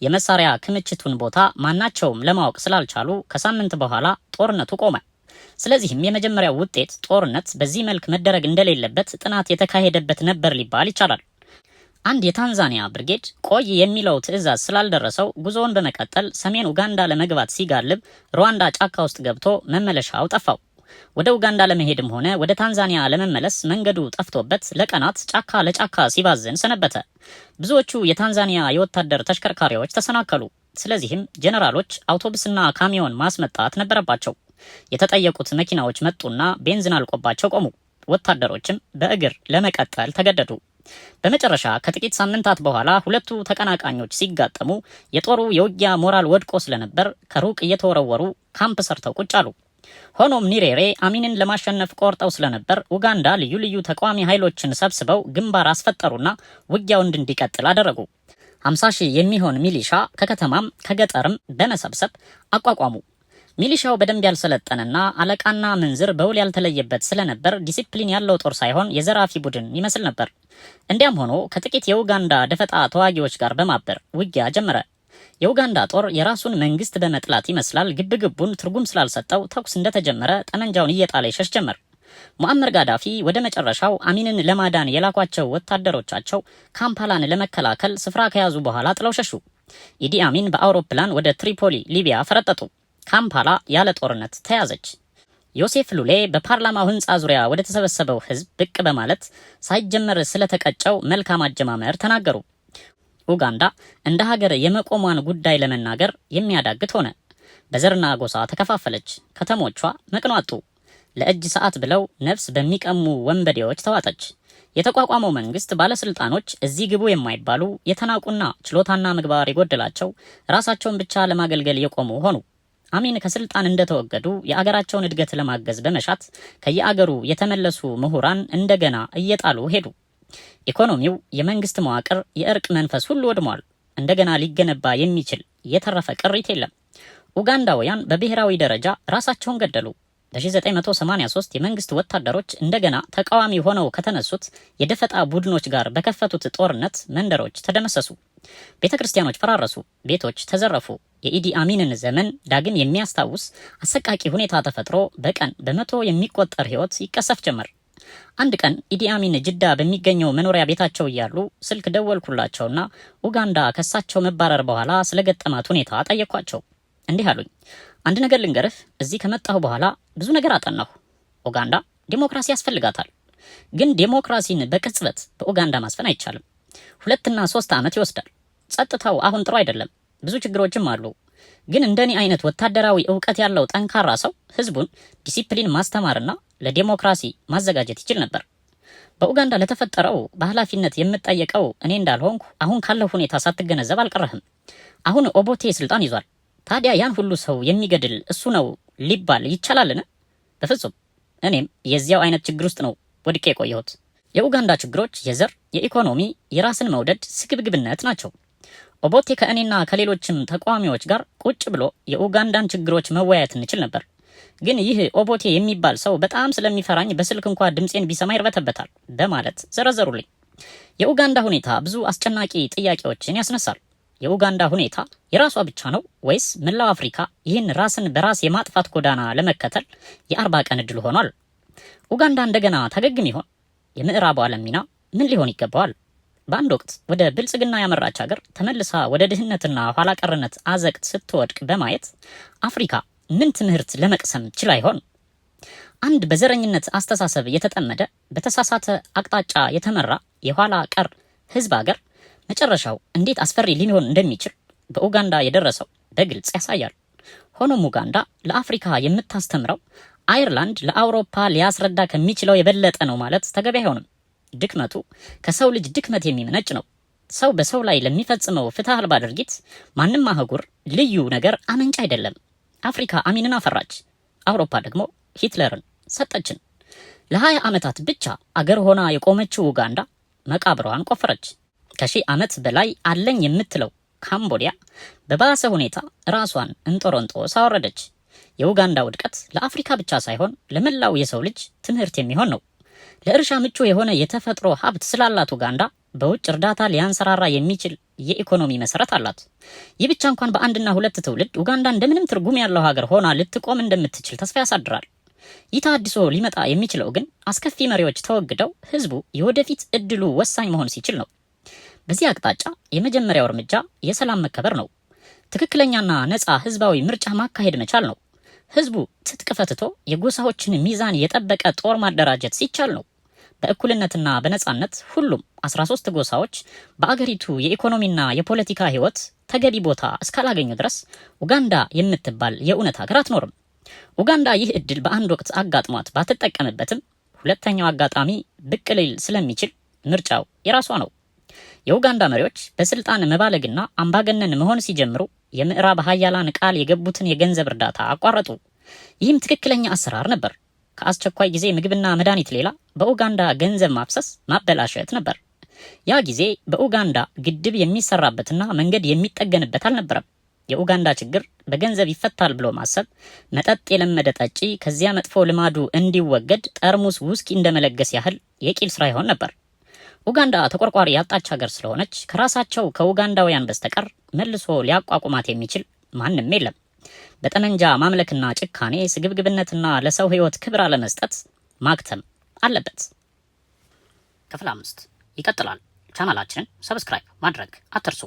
የመሳሪያ ክምችቱን ቦታ ማናቸውም ለማወቅ ስላልቻሉ ከሳምንት በኋላ ጦርነቱ ቆመ። ስለዚህም የመጀመሪያው ውጤት ጦርነት በዚህ መልክ መደረግ እንደሌለበት ጥናት የተካሄደበት ነበር ሊባል ይቻላል። አንድ የታንዛኒያ ብርጌድ ቆይ የሚለው ትዕዛዝ ስላልደረሰው ጉዞውን በመቀጠል ሰሜን ኡጋንዳ ለመግባት ሲጋልብ ሩዋንዳ ጫካ ውስጥ ገብቶ መመለሻው ጠፋው። ወደ ኡጋንዳ ለመሄድም ሆነ ወደ ታንዛኒያ ለመመለስ መንገዱ ጠፍቶበት ለቀናት ጫካ ለጫካ ሲባዝን ሰነበተ። ብዙዎቹ የታንዛኒያ የወታደር ተሽከርካሪዎች ተሰናከሉ። ስለዚህም ጀነራሎች አውቶቡስና ካሚዮን ማስመጣት ነበረባቸው። የተጠየቁት መኪናዎች መጡና ቤንዚን አልቆባቸው ቆሙ። ወታደሮችም በእግር ለመቀጠል ተገደዱ። በመጨረሻ ከጥቂት ሳምንታት በኋላ ሁለቱ ተቀናቃኞች ሲጋጠሙ የጦሩ የውጊያ ሞራል ወድቆ ስለነበር ከሩቅ እየተወረወሩ ካምፕ ሰርተው ቁጭ አሉ። ሆኖም ኒሬሬ አሚንን ለማሸነፍ ቆርጠው ስለነበር ኡጋንዳ ልዩ ልዩ ተቃዋሚ ኃይሎችን ሰብስበው ግንባር አስፈጠሩና ውጊያው እንዲቀጥል አደረጉ። 50 ሺህ የሚሆን ሚሊሻ ከከተማም ከገጠርም በመሰብሰብ አቋቋሙ። ሚሊሻው በደንብ ያልሰለጠነና አለቃና ምንዝር በውል ያልተለየበት ስለነበር ዲሲፕሊን ያለው ጦር ሳይሆን የዘራፊ ቡድን ይመስል ነበር። እንዲያም ሆኖ ከጥቂት የኡጋንዳ ደፈጣ ተዋጊዎች ጋር በማበር ውጊያ ጀመረ። የኡጋንዳ ጦር የራሱን መንግስት በመጥላት ይመስላል ግብግቡን ትርጉም ስላልሰጠው ተኩስ እንደተጀመረ ጠመንጃውን እየጣለ ይሸሽ ጀመር። ሙአመር ጋዳፊ ወደ መጨረሻው አሚንን ለማዳን የላኳቸው ወታደሮቻቸው ካምፓላን ለመከላከል ስፍራ ከያዙ በኋላ ጥለው ሸሹ። ኢዲ አሚን በአውሮፕላን ወደ ትሪፖሊ ሊቢያ ፈረጠጡ። ካምፓላ ያለ ጦርነት ተያዘች። ዮሴፍ ሉሌ በፓርላማው ህንፃ ዙሪያ ወደ ተሰበሰበው ህዝብ ብቅ በማለት ሳይጀመር ስለተቀጨው መልካም አጀማመር ተናገሩ። ኡጋንዳ እንደ ሀገር የመቆሟን ጉዳይ ለመናገር የሚያዳግት ሆነ። በዘርና ጎሳ ተከፋፈለች። ከተሞቿ መቅኗጡ። ለእጅ ሰዓት ብለው ነፍስ በሚቀሙ ወንበዴዎች ተዋጠች። የተቋቋመው መንግስት ባለስልጣኖች እዚህ ግቡ የማይባሉ የተናቁና ችሎታና ምግባር የጎደላቸው ራሳቸውን ብቻ ለማገልገል የቆሙ ሆኑ። አሚን ከስልጣን እንደተወገዱ የአገራቸውን እድገት ለማገዝ በመሻት ከየአገሩ የተመለሱ ምሁራን እንደገና እየጣሉ ሄዱ። ኢኮኖሚው፣ የመንግስት መዋቅር፣ የእርቅ መንፈስ ሁሉ ወድሟል። እንደገና ሊገነባ የሚችል የተረፈ ቅሪት የለም። ኡጋንዳውያን በብሔራዊ ደረጃ ራሳቸውን ገደሉ። በ1983 የመንግስት ወታደሮች እንደገና ተቃዋሚ ሆነው ከተነሱት የደፈጣ ቡድኖች ጋር በከፈቱት ጦርነት መንደሮች ተደመሰሱ። ቤተ ክርስቲያኖች ፈራረሱ፣ ቤቶች ተዘረፉ። የኢዲ አሚንን ዘመን ዳግም የሚያስታውስ አሰቃቂ ሁኔታ ተፈጥሮ በቀን በመቶ የሚቆጠር ህይወት ይቀሰፍ ጀመር። አንድ ቀን ኢዲ አሚን ጅዳ በሚገኘው መኖሪያ ቤታቸው እያሉ ስልክ ደወልኩላቸውና ኡጋንዳ ከሳቸው መባረር በኋላ ስለገጠማት ሁኔታ ጠየኳቸው። እንዲህ አሉኝ፣ አንድ ነገር ልንገርህ፣ እዚህ ከመጣሁ በኋላ ብዙ ነገር አጠናሁ። ኡጋንዳ ዲሞክራሲ ያስፈልጋታል፣ ግን ዲሞክራሲን በቅጽበት በኡጋንዳ ማስፈን አይቻልም። 2 እና 3 ዓመት ይወስዳል። ጸጥታው አሁን ጥሩ አይደለም፣ ብዙ ችግሮችም አሉ። ግን እንደኔ አይነት ወታደራዊ ዕውቀት ያለው ጠንካራ ሰው ህዝቡን ዲሲፕሊን ማስተማርና ለዲሞክራሲ ማዘጋጀት ይችል ነበር። በኡጋንዳ ለተፈጠረው በኃላፊነት የምጠየቀው እኔ እንዳልሆንኩ አሁን ካለው ሁኔታ ሳትገነዘብ አልቀረህም። አሁን ኦቦቴ ስልጣን ይዟል። ታዲያ ያን ሁሉ ሰው የሚገድል እሱ ነው ሊባል ይቻላልን? በፍጹም። እኔም የዚያው አይነት ችግር ውስጥ ነው ወድቄ የቆየሁት። የኡጋንዳ ችግሮች የዘር፣ የኢኮኖሚ፣ የራስን መውደድ ስግብግብነት ናቸው። ኦቦቴ ከእኔና ከሌሎችም ተቃዋሚዎች ጋር ቁጭ ብሎ የኡጋንዳን ችግሮች መወያየት እንችል ነበር። ግን ይህ ኦቦቴ የሚባል ሰው በጣም ስለሚፈራኝ በስልክ እንኳ ድምፄን ቢሰማ ይርበተበታል በማለት ዘረዘሩልኝ። የኡጋንዳ ሁኔታ ብዙ አስጨናቂ ጥያቄዎችን ያስነሳል። የኡጋንዳ ሁኔታ የራሷ ብቻ ነው ወይስ መላው አፍሪካ ይህን ራስን በራስ የማጥፋት ጎዳና ለመከተል የ40 ቀን እድል ሆኗል? ኡጋንዳ እንደገና ታገግም ይሆን? የምዕራቡ ዓለም ሚና ምን ሊሆን ይገባዋል? በአንድ ወቅት ወደ ብልጽግና ያመራች ሀገር ተመልሳ ወደ ድህነትና ኋላ ቀርነት አዘቅት ስትወድቅ በማየት አፍሪካ ምን ትምህርት ለመቅሰም ችላ ይሆን? አንድ በዘረኝነት አስተሳሰብ የተጠመደ በተሳሳተ አቅጣጫ የተመራ የኋላ ቀር ህዝብ ሀገር መጨረሻው እንዴት አስፈሪ ሊሆን እንደሚችል በኡጋንዳ የደረሰው በግልጽ ያሳያል። ሆኖም ኡጋንዳ ለአፍሪካ የምታስተምረው አየርላንድ ለአውሮፓ ሊያስረዳ ከሚችለው የበለጠ ነው ማለት ተገቢ አይሆንም። ድክመቱ ከሰው ልጅ ድክመት የሚመነጭ ነው። ሰው በሰው ላይ ለሚፈጽመው ፍትህ አልባ ድርጊት ማንም አህጉር ልዩ ነገር አመንጭ አይደለም። አፍሪካ አሚንን አፈራች፣ አውሮፓ ደግሞ ሂትለርን ሰጠችን። ለ20 ዓመታት ብቻ አገር ሆና የቆመችው ኡጋንዳ መቃብሯን ቆፈረች። ከ1000 ዓመት በላይ አለኝ የምትለው ካምቦዲያ በባሰ ሁኔታ ራሷን እንጦሮንጦስ አወረደች። የኡጋንዳ ውድቀት ለአፍሪካ ብቻ ሳይሆን ለመላው የሰው ልጅ ትምህርት የሚሆን ነው። ለእርሻ ምቹ የሆነ የተፈጥሮ ሀብት ስላላት ኡጋንዳ በውጭ እርዳታ ሊያንሰራራ የሚችል የኢኮኖሚ መሰረት አላት። ይህ ብቻ እንኳን በአንድና ሁለት ትውልድ ኡጋንዳ እንደምንም ትርጉም ያለው ሀገር ሆና ልትቆም እንደምትችል ተስፋ ያሳድራል። ይህ ተሃድሶ ሊመጣ የሚችለው ግን አስከፊ መሪዎች ተወግደው ህዝቡ የወደፊት እድሉ ወሳኝ መሆን ሲችል ነው። በዚህ አቅጣጫ የመጀመሪያው እርምጃ የሰላም መከበር ነው። ትክክለኛና ነፃ ህዝባዊ ምርጫ ማካሄድ መቻል ነው። ህዝቡ ትጥቅ ፈትቶ የጎሳዎችን ሚዛን የጠበቀ ጦር ማደራጀት ሲቻል ነው። በእኩልነትና በነፃነት ሁሉም 13 ጎሳዎች በአገሪቱ የኢኮኖሚና የፖለቲካ ህይወት ተገቢ ቦታ እስካላገኙ ድረስ ኡጋንዳ የምትባል የእውነት ሀገር አትኖርም። ኡጋንዳ ይህ እድል በአንድ ወቅት አጋጥሟት ባትጠቀምበትም ሁለተኛው አጋጣሚ ብቅ ሊል ስለሚችል ምርጫው የራሷ ነው። የኡጋንዳ መሪዎች በስልጣን መባለግና አምባገነን መሆን ሲጀምሩ የምዕራብ ሀያላን ቃል የገቡትን የገንዘብ እርዳታ አቋረጡ። ይህም ትክክለኛ አሰራር ነበር። ከአስቸኳይ ጊዜ ምግብና መድኃኒት ሌላ በኡጋንዳ ገንዘብ ማፍሰስ ማበላሸት ነበር። ያ ጊዜ በኡጋንዳ ግድብ የሚሰራበትና መንገድ የሚጠገንበት አልነበረም። የኡጋንዳ ችግር በገንዘብ ይፈታል ብሎ ማሰብ መጠጥ የለመደ ጠጪ ከዚያ መጥፎ ልማዱ እንዲወገድ ጠርሙስ ውስኪ እንደመለገስ ያህል የቂል ስራ ይሆን ነበር። ኡጋንዳ ተቆርቋሪ ያጣች ሀገር ስለሆነች ከራሳቸው ከኡጋንዳውያን በስተቀር መልሶ ሊያቋቁማት የሚችል ማንም የለም። በጠመንጃ ማምለክና ጭካኔ፣ ስግብግብነትና ለሰው ህይወት ክብር አለመስጠት ማክተም አለበት። ክፍል 5 ይቀጥላል። ቻናላችንን ሰብስክራይብ ማድረግ አትርሱ።